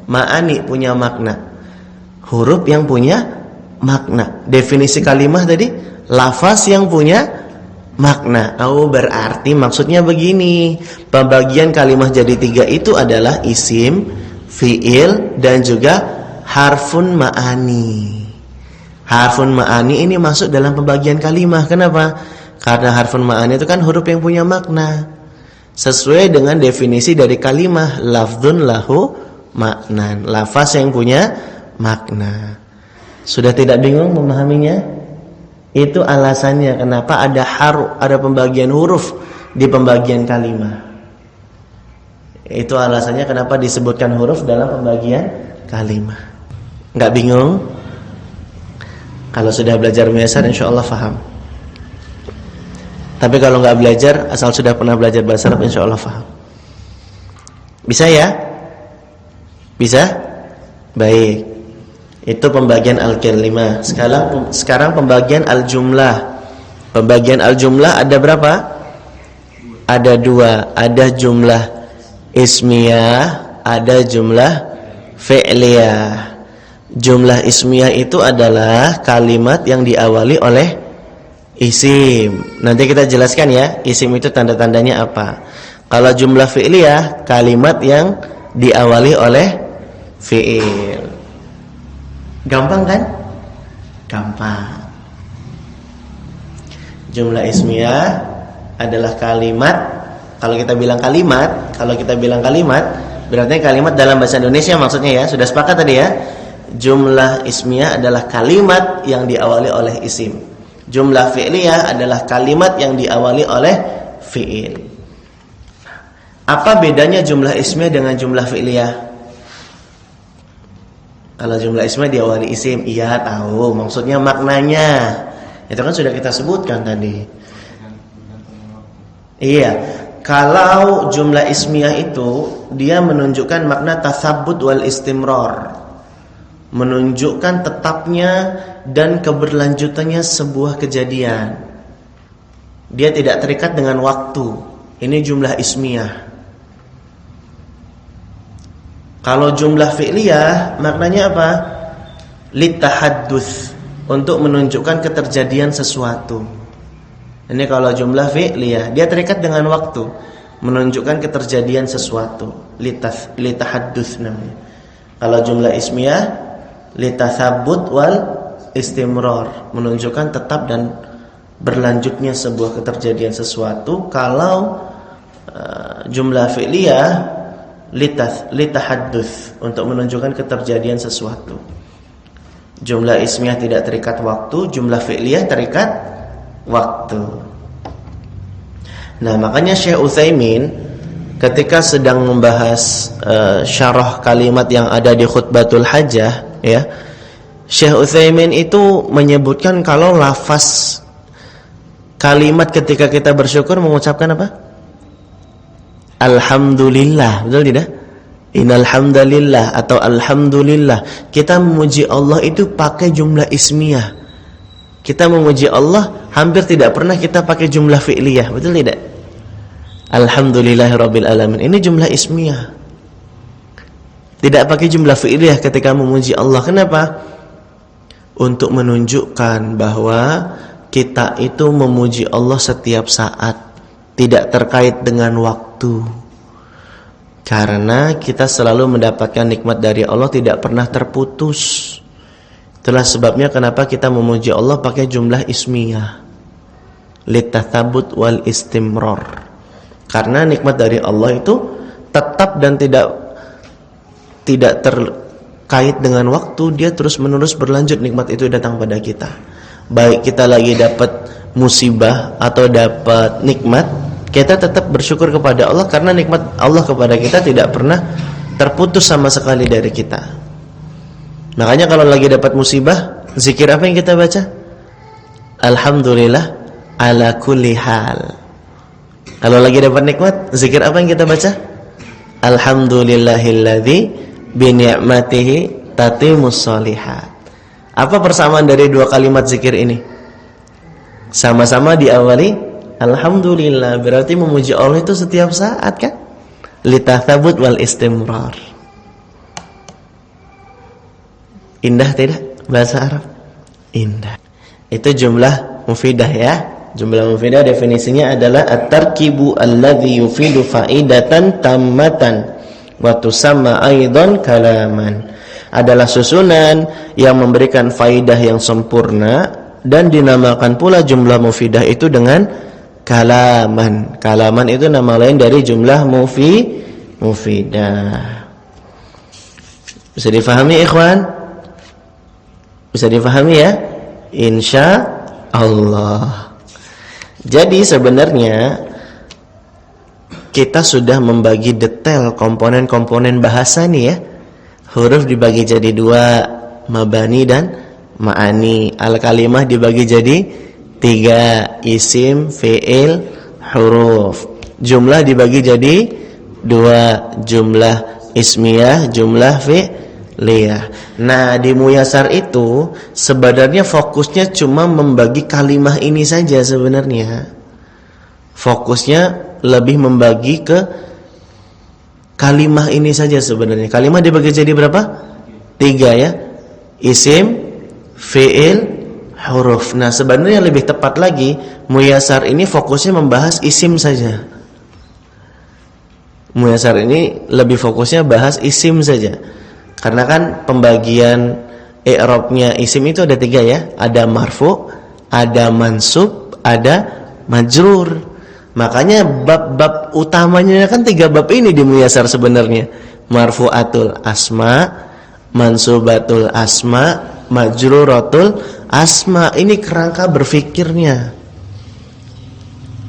ma'ani, punya makna. Huruf yang punya makna. Definisi kalimah tadi lafaz yang punya makna. Berarti maksudnya begini. Pembagian kalimah jadi 3 itu adalah isim, fi'il dan juga harfun ma'ani. Harfun ma'ani ini masuk dalam pembagian kalimah. Kenapa? Karena harfun ma'ani itu kan huruf yang punya makna. Sesuai dengan definisi dari kalimah, lafdzun lahu maknan. Lafaz yang punya makna. Sudah tidak bingung memahaminya? Itu alasannya kenapa ada pembagian huruf di pembagian kalimah. Itu alasannya kenapa disebutkan huruf dalam pembagian kalimah. Enggak bingung? Kalau sudah belajar muyasar insyaallah paham. Tapi kalau enggak belajar, asal sudah pernah belajar bahasa Arab insyaallah paham. Bisa ya? Bisa? Baik. Itu pembagian al-kalimah. Sekarang pembagian al-jumlah. Pembagian al-jumlah ada berapa? Ada 2. Ada jumlah ismiyah, ada jumlah fi'liyah. Jumlah ismiyah itu adalah kalimat yang diawali oleh isim. Nanti kita jelaskan ya, isim itu tanda-tandanya apa. Kalau jumlah fi'liyah, kalimat yang diawali oleh fi'il. Gampang kan? Gampang. Jumlah ismiyah adalah kalimat. Kalau kita bilang kalimat, Berarti kalimat dalam bahasa Indonesia maksudnya ya, sudah sepakat tadi ya. Jumlah ismiyah adalah kalimat yang diawali oleh isim. Jumlah fi'liyah adalah kalimat yang diawali oleh fi'il. Apa bedanya jumlah ismiyah dengan jumlah fi'liyah? Kalau jumlah ismiyah diawali isim, iya tahu, maksudnya maknanya. Itu kan sudah kita sebutkan tadi. Iya. Kalau jumlah ismiyah itu dia menunjukkan makna tatsabbut wal istimrar, menunjukkan tetapnya dan keberlanjutannya sebuah kejadian. Dia tidak terikat dengan waktu. Ini jumlah ismiyah. Kalau jumlah fi'liyah maknanya apa? Litahadduts, untuk menunjukkan keterjadian sesuatu. Ini kalau jumlah fi'liyah, dia terikat dengan waktu, menunjukkan keterjadian sesuatu. Litahadduts namanya. Kalau jumlah ismiyah, litatsabbut wal istimrar, menunjukkan tetap dan berlanjutnya sebuah keterjadian sesuatu. Kalau jumlah fi'liyah, litahadduts, untuk menunjukkan keterjadian sesuatu. Jumlah ismiyah tidak terikat waktu, jumlah fi'liyah terikat waktu. Nah, makanya Syekh Utsaimin ketika sedang membahas syarah kalimat yang ada di khutbatul hajah, ya, Syekh Utsaimin itu menyebutkan kalau lafaz kalimat ketika kita bersyukur mengucapkan apa? Alhamdulillah, betul tidak? Innal hamdalillah atau alhamdulillah. Kita memuji Allah itu pakai jumlah ismiyah. Kita memuji Allah hampir tidak pernah kita pakai jumlah fi'liyah, betul tidak? Alhamdulillahirabbil alamin. Ini jumlah ismiyah. Tidak pakai jumlah fi'liyah ketika memuji Allah. Kenapa? Untuk menunjukkan bahwa kita itu memuji Allah setiap saat, tidak terkait dengan waktu. Karena kita selalu mendapatkan nikmat dari Allah, tidak pernah terputus. Itulah sebabnya kenapa kita memuji Allah pakai jumlah ismiyah. Litatsabbut wal istimrar. Karena nikmat dari Allah itu tetap dan tidak terkait dengan waktu, dia terus-menerus berlanjut, nikmat itu datang pada kita. Baik kita lagi dapat musibah atau dapat nikmat, kita tetap bersyukur kepada Allah karena nikmat Allah kepada kita tidak pernah terputus sama sekali dari kita. Makanya kalau lagi dapat musibah, zikir apa yang kita baca? Alhamdulillah ala kulli hal. Kalau lagi dapat nikmat, zikir apa yang kita baca? Alhamdulillahilladzi bi ni'matihi tatimmus shalihat. Apa persamaan dari dua kalimat zikir ini? Sama-sama diawali alhamdulillah, berarti memuji Allah itu setiap saat kan? Litatsabbut wal istimrar. Indah tidak bahasa Arab? Indah. Itu jumlah mufidah ya. Jumlah mufidah definisinya adalah at-tarkibu alladhi yufidu faidatan tammatan wa tusamma aidan kalaman. Adalah susunan yang memberikan faidah yang sempurna dan dinamakan pula jumlah mufidah itu dengan kalaman. Kalaman itu nama lain dari jumlah mufidah. Bisa difahami ikhwan? Bisa difahami ya? Insya Allah. Jadi sebenarnya kita sudah membagi detail komponen-komponen bahasa nih ya. Huruf dibagi jadi dua, mabani dan ma'ani. Al-kalimah dibagi jadi tiga, isim, fi'il, huruf. Jumlah dibagi jadi dua, jumlah ismiyah, jumlah fi'liyah. Nah, di Muyasar itu sebenarnya fokusnya cuma membagi kalimah ini saja sebenarnya. Fokusnya lebih membagi ke kalimah ini saja sebenarnya. Kalimah dibagi jadi berapa? Tiga ya. Isim, fi'il, huruf. Nah, sebenarnya lebih tepat lagi Muyasar ini fokusnya membahas isim saja. Muyasar ini lebih fokusnya bahas isim saja. Karena kan pembagian i'rabnya isim itu ada tiga ya. Ada marfu, ada mansub, ada majrur. Makanya bab-bab utamanya kan tiga bab ini di Muyasar sebenarnya. marfu'atul asma, mansubatul asma, majruratul asma. Ini kerangka berfikirnya.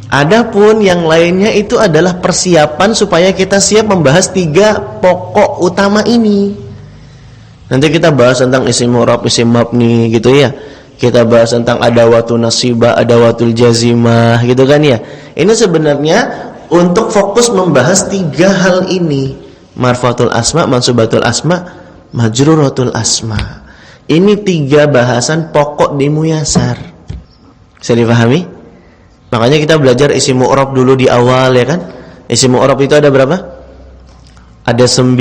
Adapun yang lainnya itu adalah persiapan supaya kita siap membahas 3 pokok utama ini. Nanti kita bahas tentang isim mu'rab, isim mabni gitu ya. Kita bahas tentang adawatun nasibah, adawatul jazimah gitu kan ya. Ini sebenarnya untuk fokus membahas 3 hal ini. Marfu'atul asma, mansubatul asma, majruratul asma. Ini 3 bahasan pokok di Muyasar. Bisa dipahami? Makanya kita belajar isim mu'rab dulu di awal ya kan. Isim mu'rab itu ada berapa? Ada 9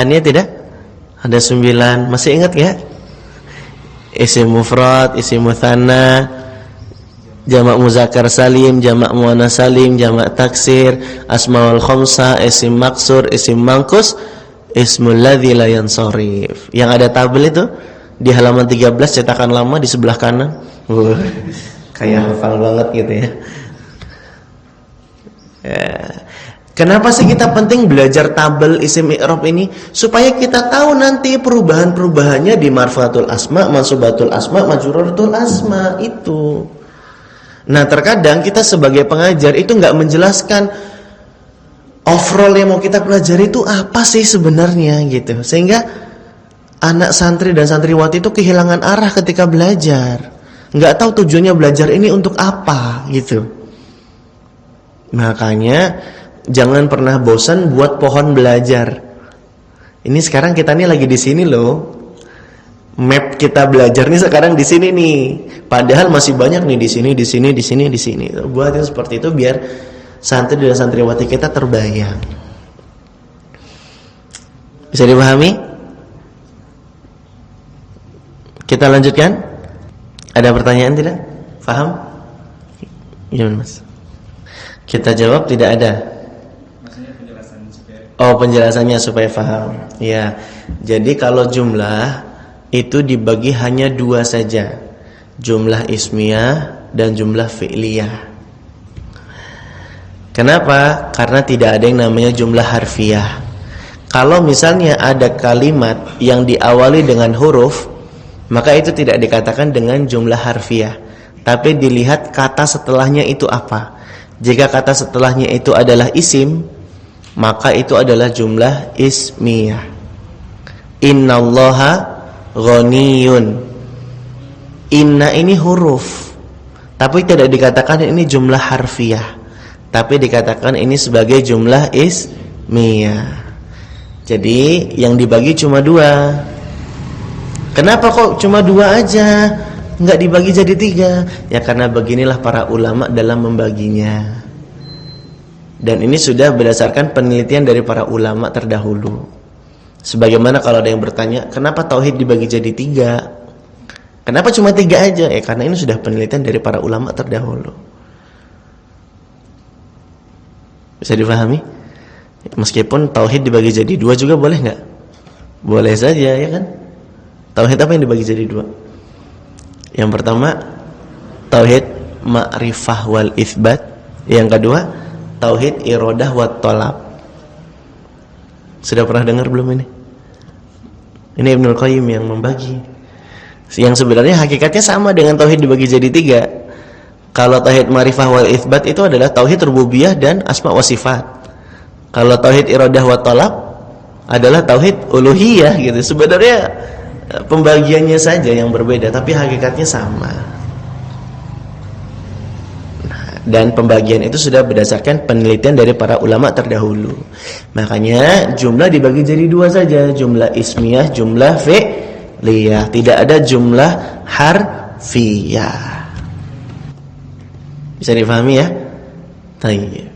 ya tidak? Ada 9. Masih ingat ya? Isim mufrad, isim mutsanna, jamak muzakkar salim, jamak muannas salim, jamak taksir, asmaul khamsah, isim maksur, isim mangkus, ismul ladzi la yansharif. Yang ada tabel itu di halaman 13 cetakan lama di sebelah kanan. Kayak hafal banget gitu ya. Kenapa sih kita penting belajar tabel isim i'rab ini? Supaya kita tahu nanti perubahan-perubahannya di marfu'atul asma, mansubatul asma, majruratul asma itu. Nah, terkadang kita sebagai pengajar itu nggak menjelaskan overall yang mau kita pelajari itu apa sih sebenarnya gitu. Sehingga anak santri dan santriwati itu kehilangan arah ketika belajar. Nggak tahu tujuannya belajar ini untuk apa gitu. Makanya jangan pernah bosan buat pohon belajar. Ini sekarang kita nih lagi di sini loh. Map kita belajar nih sekarang di sini nih. Padahal masih banyak nih di sini, di sini, di sini, di sini. Buat itu seperti itu biar santri dan santriwati kita terbayang. Bisa dipahami? Kita lanjutkan. Ada pertanyaan tidak? Faham? Gimana Mas? Kita jawab tidak ada. Maksudnya penjelasan supaya... Oh, penjelasannya supaya paham. Ya. Jadi kalau jumlah itu dibagi hanya 2 saja. Jumlah ismiyah dan jumlah fi'liyah. Kenapa? Karena tidak ada yang namanya jumlah harfiah. Kalau misalnya ada kalimat yang diawali dengan huruf, maka itu tidak dikatakan dengan jumlah harfiah, tapi dilihat kata setelahnya itu apa. Jika kata setelahnya itu adalah isim, maka itu adalah jumlah ismiyah. Innallaha ghaniyun. Inna ini huruf, tapi tidak dikatakan ini jumlah harfiah, tapi dikatakan ini sebagai jumlah ismiyah. Jadi yang dibagi cuma 2. Kenapa kok cuma 2 aja? Enggak dibagi jadi 3? Ya karena beginilah para ulama dalam membaginya. Dan ini sudah berdasarkan penelitian dari para ulama terdahulu. Sebagaimana kalau ada yang bertanya, kenapa tauhid dibagi jadi 3? Kenapa cuma 3 aja? Karena ini sudah penelitian dari para ulama terdahulu. Bisa difahami? Meskipun tauhid dibagi jadi 2 juga boleh enggak? Boleh saja ya kan? Tauhid apa yang dibagi jadi 2? Yang pertama tauhid ma'rifah wal itsbat. Yang kedua tauhid iradah wat talab. Sudah pernah dengar belum ini? Ini Ibnul Qayyim yang membagi. Yang sebenarnya hakikatnya sama dengan tauhid dibagi jadi 3. Kalau tauhid ma'rifah wal itsbat itu adalah tauhid rububiyah dan asma wa sifat. Kalau tauhid iradah wat talab adalah tauhid uluhiyah gitu. Sebenarnya pembagiannya saja yang berbeda, tapi hakikatnya sama. Dan pembagian itu sudah berdasarkan penelitian dari para ulama terdahulu. Makanya jumlah dibagi jadi 2 saja, jumlah ismiyah, jumlah fi'liyah. Tidak ada jumlah harfiyah. Bisa difahami ya? Tayyib.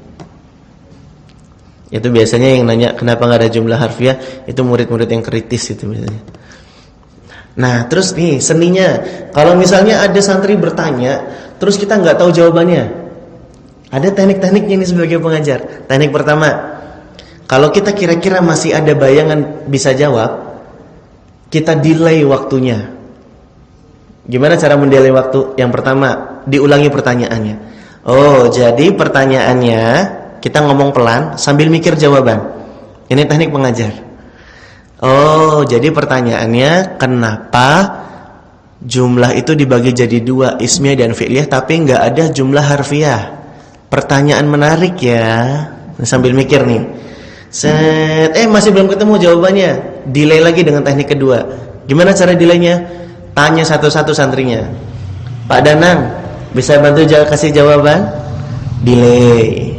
Itu biasanya yang nanya kenapa nggak ada jumlah harfiah, itu murid-murid yang kritis itu biasanya. Nah, terus nih seninya, kalau misalnya ada santri bertanya, terus kita nggak tahu jawabannya, ada teknik-tekniknya nih sebagai pengajar. Teknik pertama, kalau kita kira-kira masih ada bayangan bisa jawab, kita delay waktunya. Gimana cara mendelay waktu? Yang pertama, diulangi pertanyaannya. Oh, jadi pertanyaannya kita ngomong pelan sambil mikir jawaban. Ini teknik pengajar. Oh, jadi pertanyaannya kenapa jumlah itu dibagi jadi dua, ismiyah dan fi'liyah, tapi nggak ada jumlah harfiah? Pertanyaan menarik ya. Sambil mikir nih. Masih belum ketemu jawabannya. Delay lagi dengan teknik kedua. Gimana cara delaynya? Tanya satu-satu santrinya. Pak Danang, bisa bantu kasih jawaban? Delay.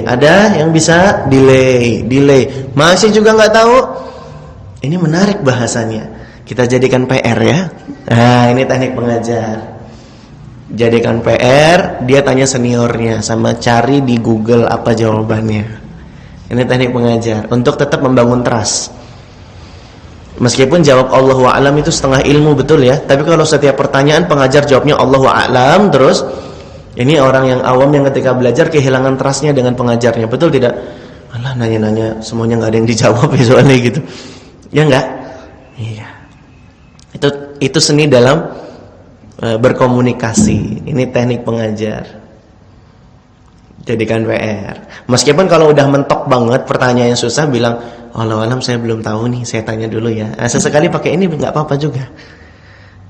Ada yang bisa? Delay. Masih juga nggak tahu? Ini menarik bahasanya. Kita jadikan PR ya. Nah, ini teknik pengajar. Jadikan PR, dia tanya seniornya sama cari di Google apa jawabannya. Ini teknik pengajar untuk tetap membangun trust. Meskipun jawab Allahu a'lam itu setengah ilmu, betul ya. Tapi kalau setiap pertanyaan pengajar jawabnya Allahu a'lam terus, ini orang yang awam yang ketika belajar kehilangan trustnya dengan pengajarnya, betul tidak? Alah, nanya-nanya semuanya nggak ada yang dijawab ya soalnya gitu. Ya enggak? Iya. Itu seni dalam berkomunikasi. Ini teknik pengajar. Jadikan PR. Meskipun kalau udah mentok banget pertanyaan yang susah, bilang Allahu a'lam saya belum tahu nih, saya tanya dulu ya. Sesekali pakai ini nggak apa-apa juga.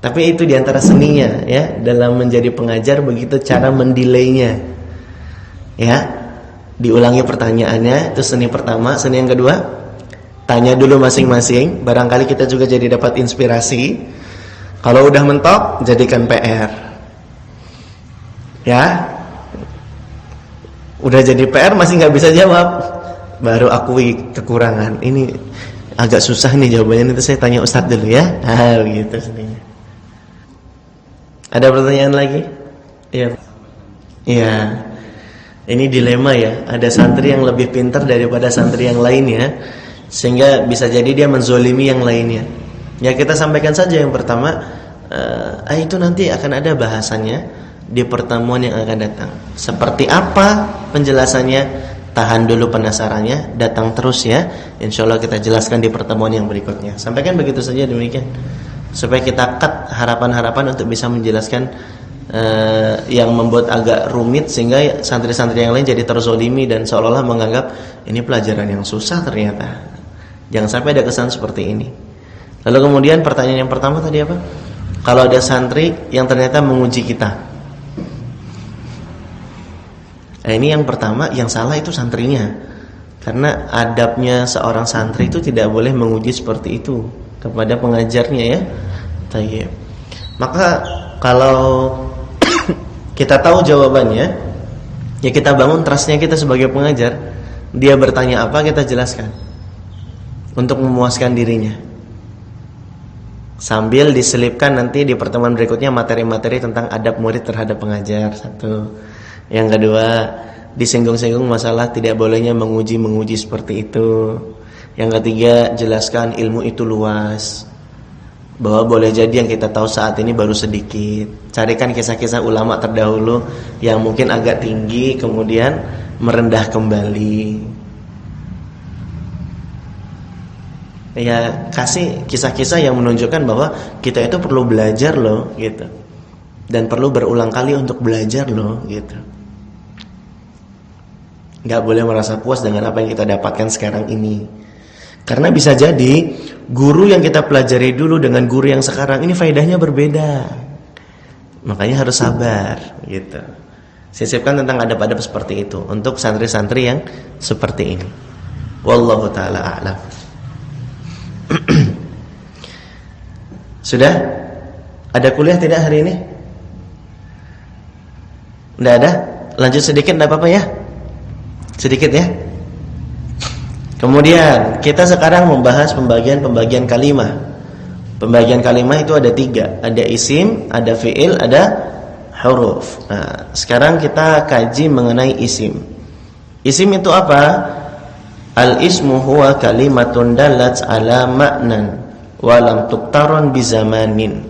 Tapi itu diantara seninya ya dalam menjadi pengajar, begitu cara mendelaynya. Ya, diulangi pertanyaannya, itu seni pertama. Seni yang kedua, tanya dulu masing-masing, barangkali kita juga jadi dapat inspirasi. Kalau udah mentok, jadikan PR. Ya, udah jadi PR masih nggak bisa jawab, baru akui kekurangan. Ini agak susah nih jawabannya, itu saya tanya Ustadz dulu ya. Gitu seninya. Ada pertanyaan lagi? Iya. Iya. Ini dilema ya. Ada santri yang lebih pintar daripada santri yang lainnya, sehingga bisa jadi dia menzolimi yang lainnya. Ya, kita sampaikan saja yang pertama, itu nanti akan ada bahasannya di pertemuan yang akan datang. Seperti apa penjelasannya? Tahan dulu penasarannya, datang terus ya. Insya Allah kita jelaskan di pertemuan yang berikutnya. Sampaikan begitu saja, demikian, supaya kita cut harapan-harapan untuk bisa menjelaskan yang membuat agak rumit, sehingga santri-santri yang lain jadi terzolimi dan seolah-olah menganggap ini pelajaran yang susah ternyata. Jangan sampai ada kesan seperti ini. Lalu kemudian pertanyaan yang pertama tadi apa? Kalau ada santri yang ternyata menguji kita. Nah, ini yang pertama, yang salah itu santrinya. Karena adabnya seorang santri itu tidak boleh menguji seperti itu kepada pengajarnya ya. Tayyib. Maka kalau kita tahu jawabannya, ya kita bangun trustnya kita sebagai pengajar. Dia bertanya apa, kita jelaskan untuk memuaskan dirinya. Sambil diselipkan nanti di pertemuan berikutnya materi-materi tentang adab murid terhadap pengajar. Satu. Yang kedua, disinggung-singgung masalah tidak bolehnya menguji seperti itu. Yang ketiga, jelaskan ilmu itu luas, bahwa boleh jadi yang kita tahu saat ini baru sedikit. Carikan kisah-kisah ulama terdahulu yang mungkin agak tinggi, kemudian merendah kembali. Ya, kasih kisah-kisah yang menunjukkan bahwa kita itu perlu belajar loh gitu, dan perlu berulang kali untuk belajar loh gitu. Gak boleh merasa puas dengan apa yang kita dapatkan sekarang ini, karena bisa jadi guru yang kita pelajari dulu dengan guru yang sekarang ini faedahnya berbeda. Makanya harus sabar gitu. Sisipkan tentang adab-adab seperti itu untuk santri-santri yang seperti ini. Wallahu ta'ala a'lam. Sudah? Ada kuliah tidak hari ini? Tidak ada? Lanjut sedikit, tidak apa-apa ya? Sedikit ya. Kemudian kita sekarang membahas pembagian kalimah. Pembagian kalimah itu ada 3. Ada isim, ada fi'il, ada huruf. Nah, sekarang kita kaji mengenai isim. Isim itu apa? Al-ismu huwa kalimatun dalat ala ma'nan walam tuktaron bizamanin.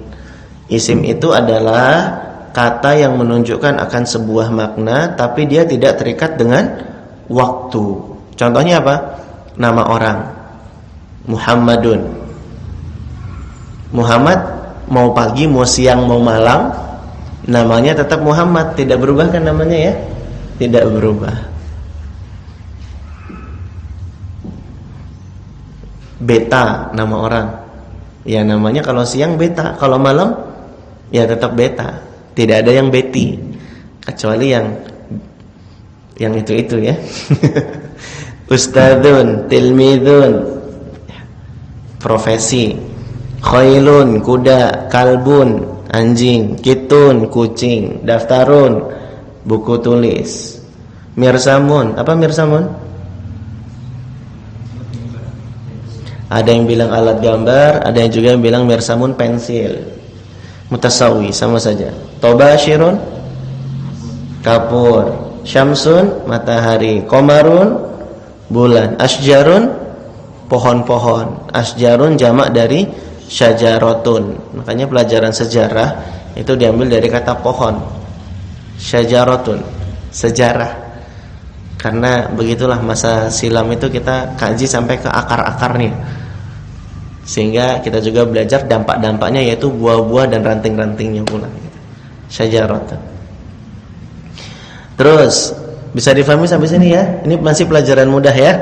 Isim itu adalah kata yang menunjukkan akan sebuah makna, tapi dia tidak terikat dengan waktu. Contohnya apa? Nama orang, Muhammadun. Muhammad mau pagi, mau siang, mau malam, namanya tetap Muhammad. Tidak berubah kan namanya ya? Tidak berubah. Beta nama orang. Ya namanya kalau siang Beta, kalau malam ya tetap Beta. Tidak ada yang Betty, kecuali yang itu ya. Ustadzun, tilmidun, profesi. Khailun, kuda. Kalbun, anjing. Kitun, kucing. Daftarun, buku tulis. Mirsamun, apa mirsamun? Ada yang bilang alat gambar, ada yang juga yang bilang mirsamun pensil. Mutasawi, sama saja. Tobashirun, kapur. Syamsun, matahari. Komarun, bulan. Asjarun, pohon-pohon. Asjarun jamak dari syajarotun. Makanya pelajaran sejarah itu diambil dari kata pohon. Syajarotun, sejarah. Karena begitulah masa silam itu kita kaji sampai ke akar-akarnya, sehingga kita juga belajar dampak-dampaknya, yaitu buah-buah dan ranting-rantingnya pula. Syajarotun. Terus bisa difahami sampai sini ya? Ini masih pelajaran mudah ya.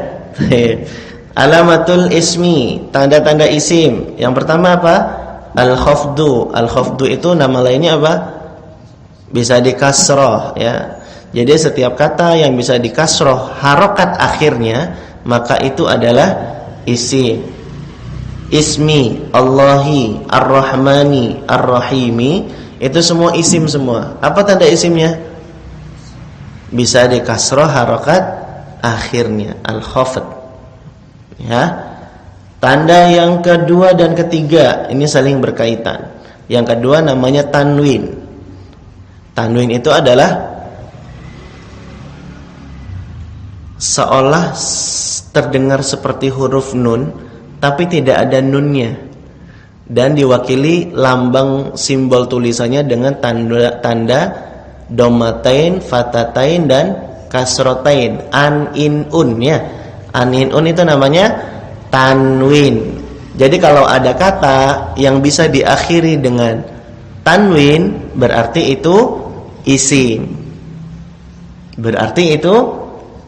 Alamatul ismi, tanda-tanda isim. Yang pertama apa? Al-khafdu. Al-khafdu itu nama lainnya apa? Bisa dikasroh ya. Jadi setiap kata yang bisa dikasroh harokat akhirnya, maka itu adalah isim. Ismi, Allahi, Ar-Rahmani, Ar-Rahimi, itu semua isim semua. Apa tanda isimnya? Bisa dikasroh harokat akhirnya, al-khafd. Ya. Tanda yang kedua dan ketiga ini saling berkaitan. Yang kedua namanya tanwin. Tanwin itu adalah seolah terdengar seperti huruf nun, tapi tidak ada nunnya, dan diwakili lambang simbol tulisannya dengan tanda domatain, fatatain, dan kasrotain. An, in, un ya. An, in, un itu namanya tanwin. Jadi kalau ada kata yang bisa diakhiri dengan tanwin, berarti itu isim. Berarti itu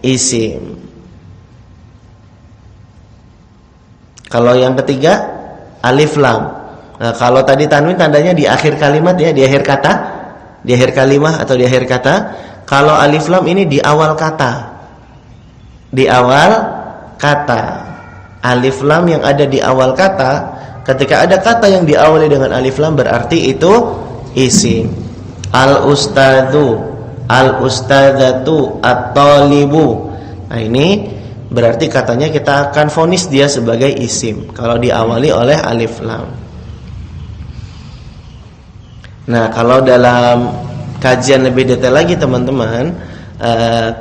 isim. Kalau yang ketiga alif lam. Nah, kalau tadi tanwin tandanya di akhir kalimat ya, di akhir kata, di akhir kalimat atau di akhir kata. Kalau alif lam ini di awal kata. Di awal kata. Alif lam yang ada di awal kata, ketika ada kata yang diawali dengan alif lam berarti itu isim. Al-ustadzu, al-ustadzatu, at-talibu. Nah ini berarti katanya kita akan vonis dia sebagai isim kalau diawali oleh alif lam. Nah kalau dalam kajian lebih detail lagi teman-teman,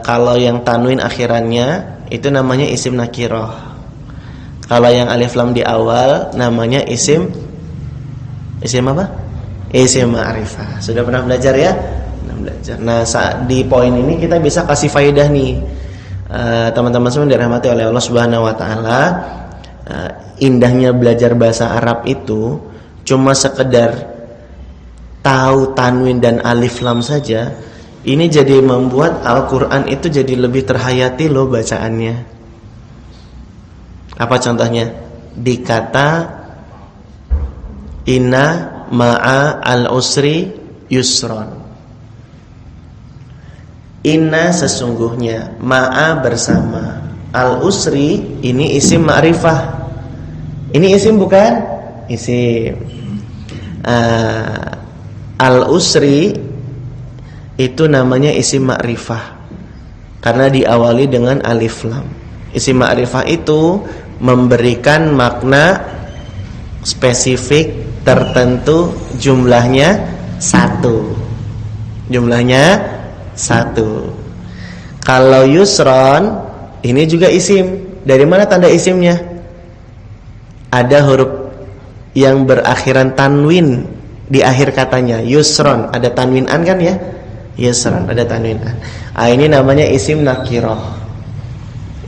kalau yang tanwin akhirannya itu namanya isim nakirah. Kalau yang alif lam di awal namanya isim apa? Isim ma'rifah. Sudah pernah belajar ya? Belajar. Nah, di poin ini kita bisa kasih faedah nih, teman-teman semua dirahmati oleh Allah Subhanahu Wa Taala. Indahnya belajar bahasa Arab itu cuma sekedar tahu tanwin dan alif lam saja. Ini jadi membuat Al-Quran itu jadi lebih terhayati loh bacaannya. Apa contohnya? Di kata inna ma'a al-usri yusron. Inna sesungguhnya, ma'a bersama, al-usri ini isim ma'rifah. Ini isim bukan? Isim. Al-usri itu namanya isim ma'rifah karena diawali dengan alif lam. Isim ma'rifah itu memberikan makna spesifik tertentu, jumlahnya satu. Jumlahnya satu. Kalau yusron ini juga isim. Dari mana tanda isimnya? Ada huruf yang berakhiran tanwin di akhir katanya. Yusron, ada tanwin an kan ya? Yusron, ada tanwin an. Ini namanya isim nakirah.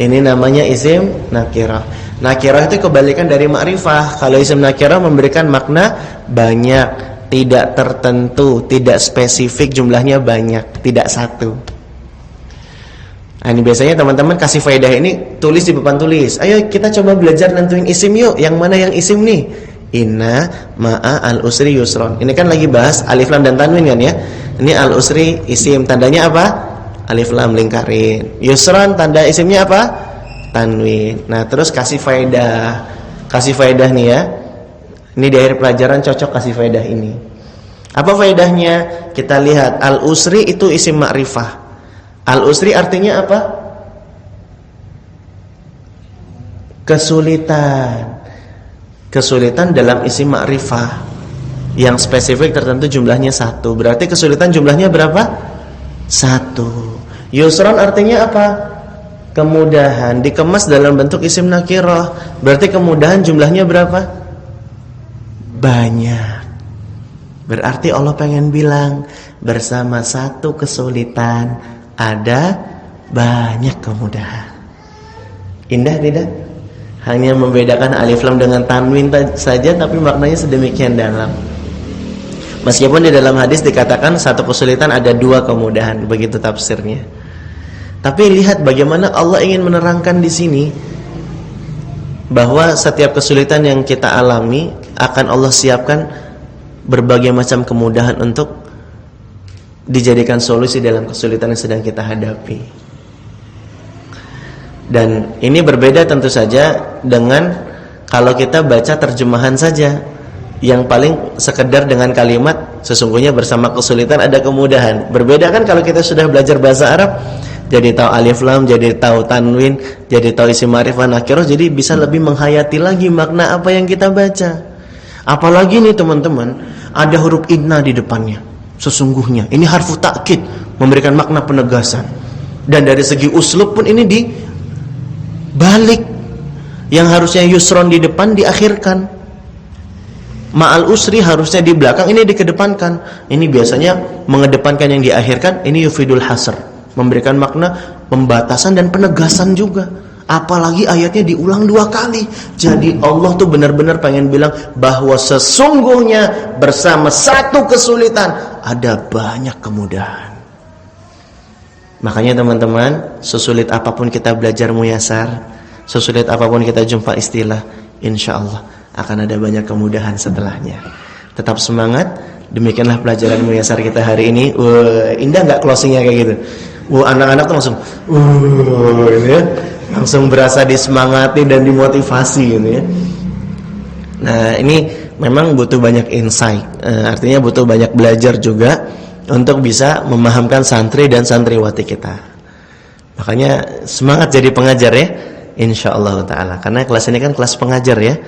Ini namanya isim nakirah. Nakirah itu kebalikan dari ma'rifah. Kalau isim nakirah memberikan makna banyak, tidak tertentu, tidak spesifik, jumlahnya banyak, tidak satu. Nah, ini biasanya teman-teman kasih faedah ini tulis di papan tulis. Ayo kita coba belajar nentuin isim yuk. Yang mana yang isim nih? Inna ma'a al-usri yusron. Ini kan lagi bahas alif lam dan tanwin kan ya. Ini al-usri isim, tandanya apa? Alif lam lingkarin. Yusron tanda isimnya apa? Tanwin. Nah, terus kasih faedah. Kasih faedah nih ya. Ini di akhir pelajaran cocok kasih faedah ini. Apa faedahnya? Kita lihat al-usri itu isim ma'rifah. Al-usri artinya apa? Kesulitan. Kesulitan dalam isim ma'rifah yang spesifik tertentu jumlahnya 1. Berarti kesulitan jumlahnya berapa? 1. Yusron artinya apa? Kemudahan. Dikemas dalam bentuk isim nakirah. Berarti kemudahan jumlahnya berapa? Banyak. Berarti Allah pengen bilang, bersama satu kesulitan ada banyak kemudahan. Indah tidak? Hanya membedakan alif lam dengan tanwin saja, tapi maknanya sedemikian dalam. Meskipun di dalam hadis dikatakan satu kesulitan ada 2 kemudahan, begitu tafsirnya. Tapi lihat bagaimana Allah ingin menerangkan di sini bahwa setiap kesulitan yang kita alami akan Allah siapkan berbagai macam kemudahan untuk dijadikan solusi dalam kesulitan yang sedang kita hadapi. Dan ini berbeda tentu saja dengan kalau kita baca terjemahan saja, yang paling sekedar dengan kalimat sesungguhnya bersama kesulitan ada kemudahan. Berbeda kan kalau kita sudah belajar bahasa Arab, jadi tahu alif lam, jadi tahu tanwin, jadi tahu isim ma'rifah nakirah, jadi bisa lebih menghayati lagi makna apa yang kita baca. Apalagi nih teman-teman, ada huruf inna di depannya. Sesungguhnya ini harfu takkid, memberikan makna penegasan. Dan dari segi uslub pun ini dibalik. Yang harusnya yusron di depan diakhirkan. Ma'al usri harusnya di belakang, ini dikedepankan. Ini biasanya mengedepankan yang diakhirkan, ini yufidul hasr, memberikan makna pembatasan dan penegasan juga. Apalagi ayatnya diulang 2 kali. Jadi Allah tuh benar-benar pengen bilang bahwa sesungguhnya bersama satu kesulitan ada banyak kemudahan. Makanya teman-teman, sesulit apapun kita belajar muyasar, sesulit apapun kita jumpa istilah, insya Allah akan ada banyak kemudahan setelahnya. Tetap semangat. Demikianlah pelajaran muyasar kita hari ini. Indah nggak closingnya kayak gitu? Anak-anak tuh langsung ini ya, langsung berasa disemangati dan dimotivasi gitu ya. Nah, ini memang butuh banyak insight. Artinya butuh banyak belajar juga untuk bisa memahamkan santri dan santriwati kita. Makanya semangat jadi pengajar ya, insyaallah taala. Karena kelas ini kan kelas pengajar ya.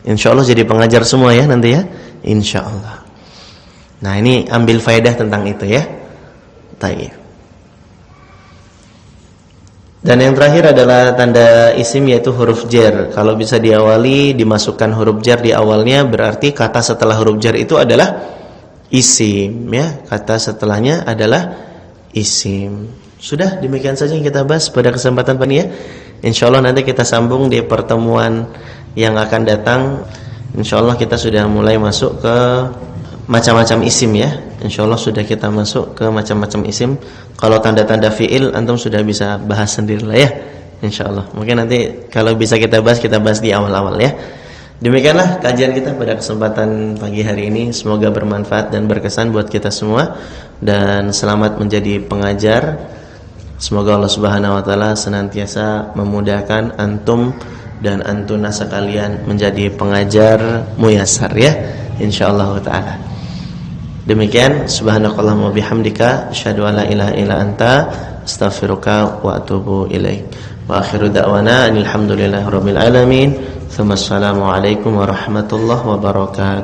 Insyaallah jadi pengajar semua ya nanti ya, insyaallah. Nah, ini ambil faedah tentang itu ya. Baik. Dan yang terakhir adalah tanda isim, yaitu huruf jar. Kalau bisa diawali, dimasukkan huruf jar di awalnya, berarti kata setelah huruf jar itu adalah isim ya. Kata setelahnya adalah isim. Sudah, demikian saja yang kita bahas pada kesempatan ini ya. Insyaallah nanti kita sambung di pertemuan yang akan datang. Insyaallah kita sudah mulai masuk ke macam-macam isim ya. Insyaallah sudah kita masuk ke macam-macam isim. Kalau tanda-tanda fiil antum sudah bisa bahas sendiri lah ya, insyaallah. Mungkin nanti kalau bisa kita bahas di awal-awal ya. Demikianlah kajian kita pada kesempatan pagi hari ini. Semoga bermanfaat dan berkesan buat kita semua. Dan selamat menjadi pengajar. Semoga Allah Subhanahu wa taala senantiasa memudahkan antum dan antuna sekalian menjadi pengajar muyasar ya, insyaallah taala. Demikian, subhanakallahumma bihamdika asyhadu an la ilaha illa anta astaghfiruka wa atubu ilaik. Wa akhiru da'wana alhamdulillahi rabbil alamin. Assalamualaikum warahmatullahi wabarakatuh.